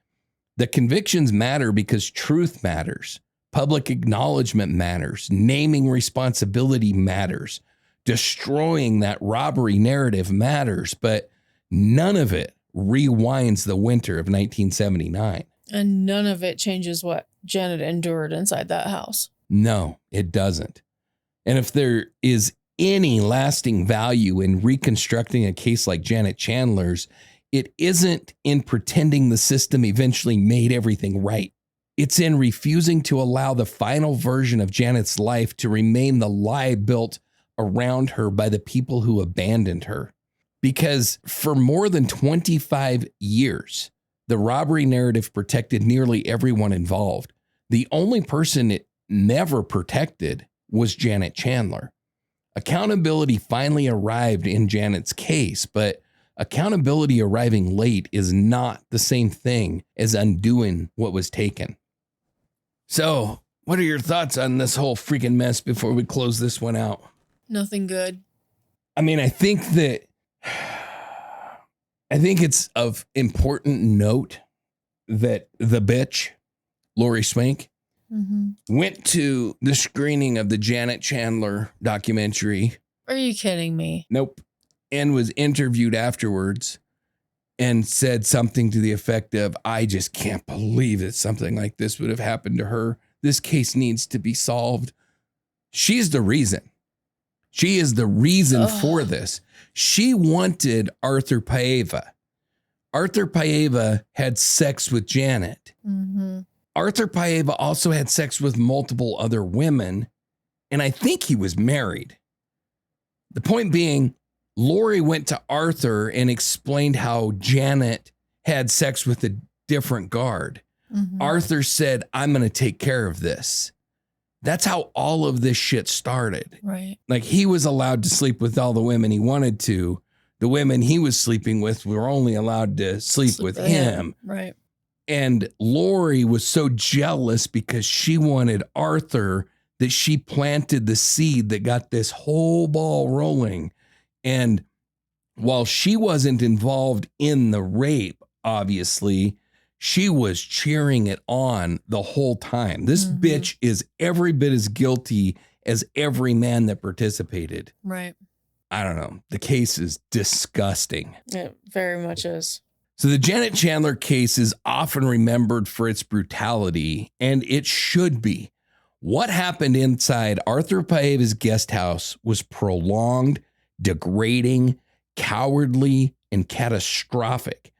The convictions matter because truth matters. Public acknowledgement matters. Naming responsibility matters. Destroying that robbery narrative matters, but none of it rewinds the winter of 1979. And none of it changes what Janet endured inside that house. No, it doesn't. And if there is any lasting value in reconstructing a case like Janet Chandler's, it isn't in pretending the system eventually made everything right. It's in refusing to allow the final version of Janet's life to remain the lie built around her by the people who abandoned her. Because for more than 25 years, the robbery narrative protected nearly everyone involved. The only person it never protected was Janet Chandler. Accountability finally arrived in Janet's case, but accountability arriving late is not the same thing as undoing what was taken. So, what are your thoughts on this whole freaking mess before we close this one out? Nothing good. I mean, I think it's of important note that the bitch, Lori Swank, went to the screening of the Janet Chandler documentary. Are you kidding me? Nope. And was interviewed afterwards and said something to the effect of, I just can't believe that something like this would have happened to her. This case needs to be solved. She's the reason. She is the reason for this. She wanted Arthur Paeva. Arthur Paeva had sex with Janet. Arthur Paeva also had sex with multiple other women, and I think he was married. The point being, Lori went to Arthur and explained how Janet had sex with a different guard. Arthur said, I'm going to take care of this. That's how all of this shit started. Right. Like, he was allowed to sleep with all the women he wanted to. The women he was sleeping with were only allowed to sleep with him. Right. And Lori was so jealous because she wanted Arthur that she planted the seed that got this whole ball rolling. And while she wasn't involved in the rape, obviously, she was cheering it on the whole time. This bitch is every bit as guilty as every man that participated. Right. I don't know. The case is disgusting. It very much is. So the Janet Chandler case is often remembered for its brutality, and it should be. What happened inside Arthur Paeva's guest house was prolonged, degrading, cowardly, and catastrophic.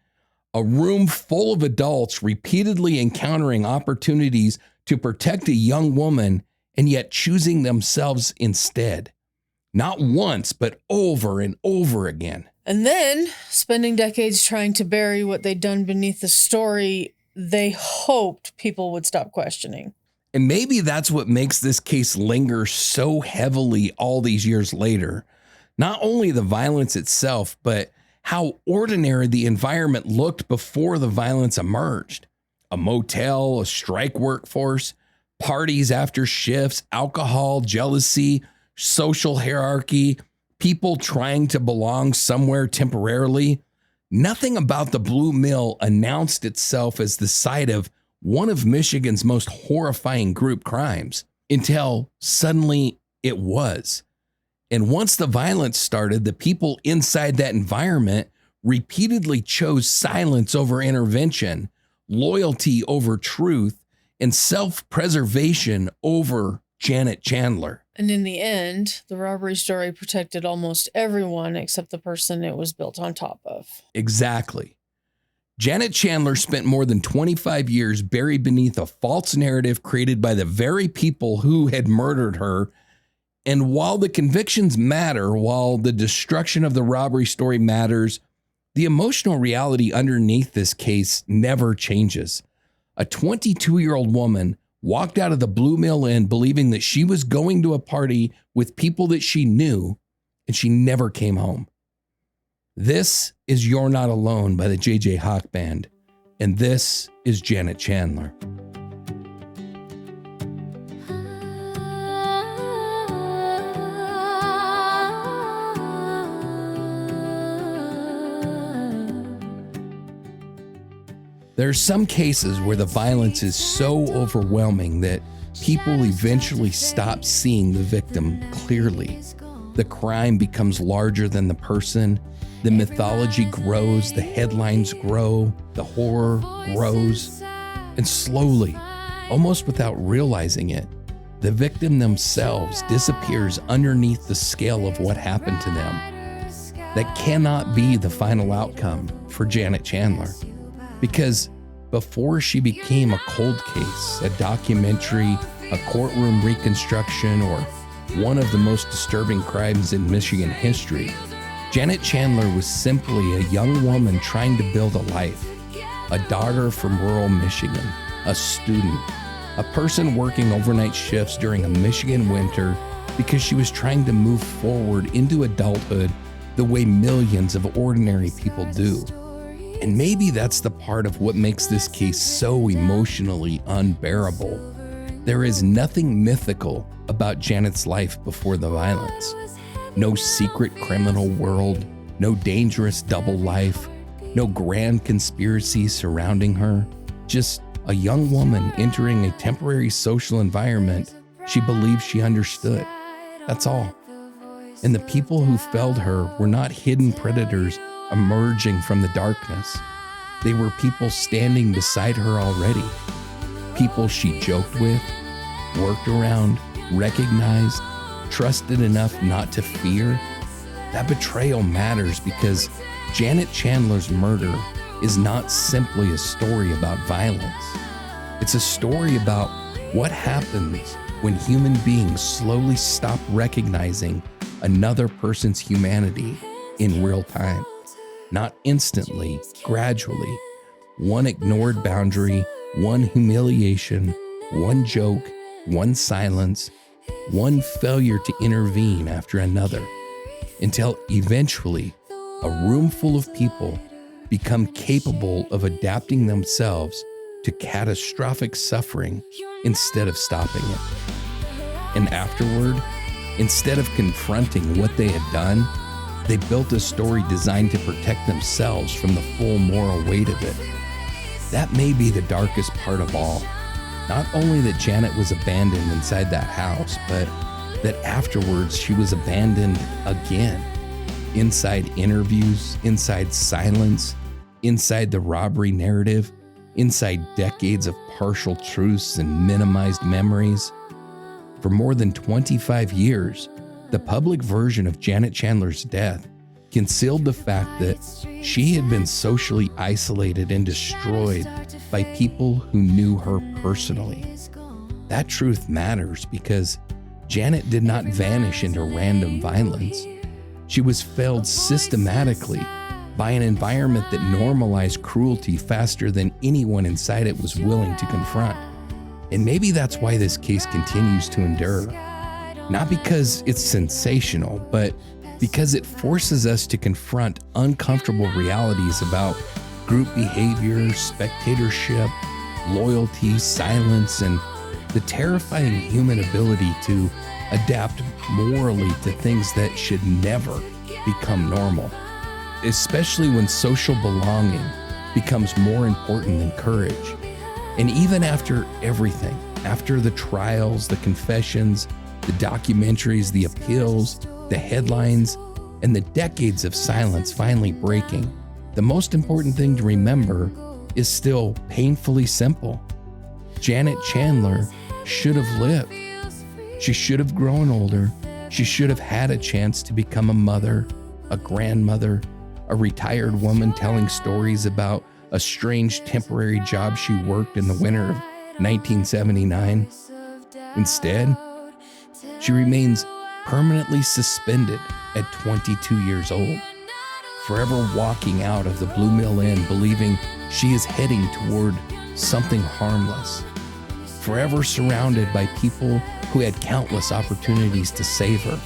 A room full of adults repeatedly encountering opportunities to protect a young woman and yet choosing themselves instead. Not once, but over and over again. And then spending decades trying to bury what they'd done beneath the story they hoped people would stop questioning. And maybe that's what makes this case linger so heavily all these years later. Not only the violence itself, but how ordinary the environment looked before the violence emerged. A motel, a strike workforce, parties after shifts, alcohol, jealousy, social hierarchy, people trying to belong somewhere temporarily. Nothing about the Blue Mill announced itself as the site of one of Michigan's most horrifying group crimes until suddenly it was. And once the violence started, the people inside that environment repeatedly chose silence over intervention, loyalty over truth, and self-preservation over Janet Chandler. And in the end, the robbery story protected almost everyone except the person it was built on top of. Exactly. Janet Chandler spent more than 25 years buried beneath a false narrative created by the very people who had murdered her. And while the convictions matter, while the destruction of the robbery story matters, the emotional reality underneath this case never changes. A 22-year-old woman walked out of the Blue Mill Inn believing that she was going to a party with people that she knew, and she never came home. This is You're Not Alone by the J.J. Hawk Band, and this is Janet Chandler. There are some cases where the violence is so overwhelming that people eventually stop seeing the victim clearly. The crime becomes larger than the person. The mythology grows, the headlines grow, the horror grows, and slowly, almost without realizing it, the victim themselves disappears underneath the scale of what happened to them. That cannot be the final outcome for Janet Chandler. Because before she became a cold case, a documentary, a courtroom reconstruction, or one of the most disturbing crimes in Michigan history, Janet Chandler was simply a young woman trying to build a life, a daughter from rural Michigan, a student, a person working overnight shifts during a Michigan winter because she was trying to move forward into adulthood the way millions of ordinary people do. And maybe that's the part of what makes this case so emotionally unbearable. There is nothing mythical about Janet's life before the violence. No secret criminal world, no dangerous double life, no grand conspiracy surrounding her. Just a young woman entering a temporary social environment she believed she understood. That's all. And the people who felled her were not hidden predators emerging from the darkness. They were people standing beside her already. People she joked with, worked around, recognized, trusted enough not to fear. That betrayal matters because Janet Chandler's murder is not simply a story about violence. It's a story about what happens when human beings slowly stop recognizing another person's humanity in real time. Not instantly, gradually. One ignored boundary, one humiliation, one joke, one silence, one failure to intervene after another, until eventually a room full of people become capable of adapting themselves to catastrophic suffering instead of stopping it. And afterward, instead of confronting what they had done, they built a story designed to protect themselves from the full moral weight of it. That may be the darkest part of all. Not only that Janet was abandoned inside that house, but that afterwards she was abandoned again. Inside interviews, inside silence, inside the robbery narrative, inside decades of partial truths and minimized memories. For more than 25 years, the public version of Janet Chandler's death concealed the fact that she had been socially isolated and destroyed by people who knew her personally. That truth matters because Janet did not vanish into random violence. She was felled systematically by an environment that normalized cruelty faster than anyone inside it was willing to confront. And maybe that's why this case continues to endure. Not because it's sensational, but because it forces us to confront uncomfortable realities about group behavior, spectatorship, loyalty, silence, and the terrifying human ability to adapt morally to things that should never become normal, especially when social belonging becomes more important than courage. And even after everything, after the trials, the confessions, the documentaries, the appeals, the headlines, and the decades of silence finally breaking, the most important thing to remember is still painfully simple. Janet Chandler should have lived. She should have grown older. She should have had a chance to become a mother, a grandmother, a retired woman telling stories about a strange temporary job she worked in the winter of 1979. Instead, she remains permanently suspended at 22 years old, forever walking out of the Blue Mill Inn believing she is heading toward something harmless, forever surrounded by people who had countless opportunities to save her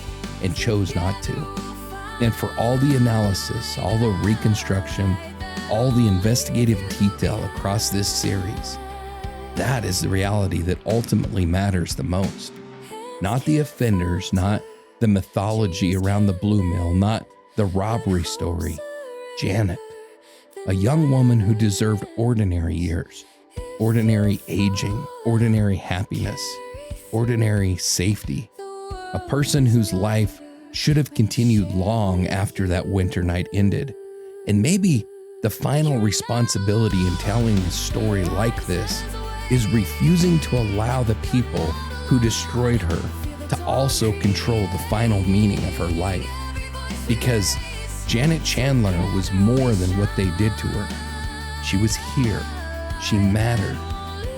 and chose not to. And for all the analysis, all the reconstruction, all the investigative detail across this series, that is the reality that ultimately matters the most. Not the offenders, not the mythology around the Blue Mill, not the robbery story. Janet, a young woman who deserved ordinary years, ordinary aging, ordinary happiness, ordinary safety. A person whose life should have continued long after that winter night ended. And maybe the final responsibility in telling a story like this is refusing to allow the people who destroyed her to also control the final meaning of her life. Because Janet Chandler was more than what they did to her. She was here, she mattered,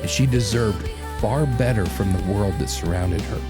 and she deserved far better from the world that surrounded her.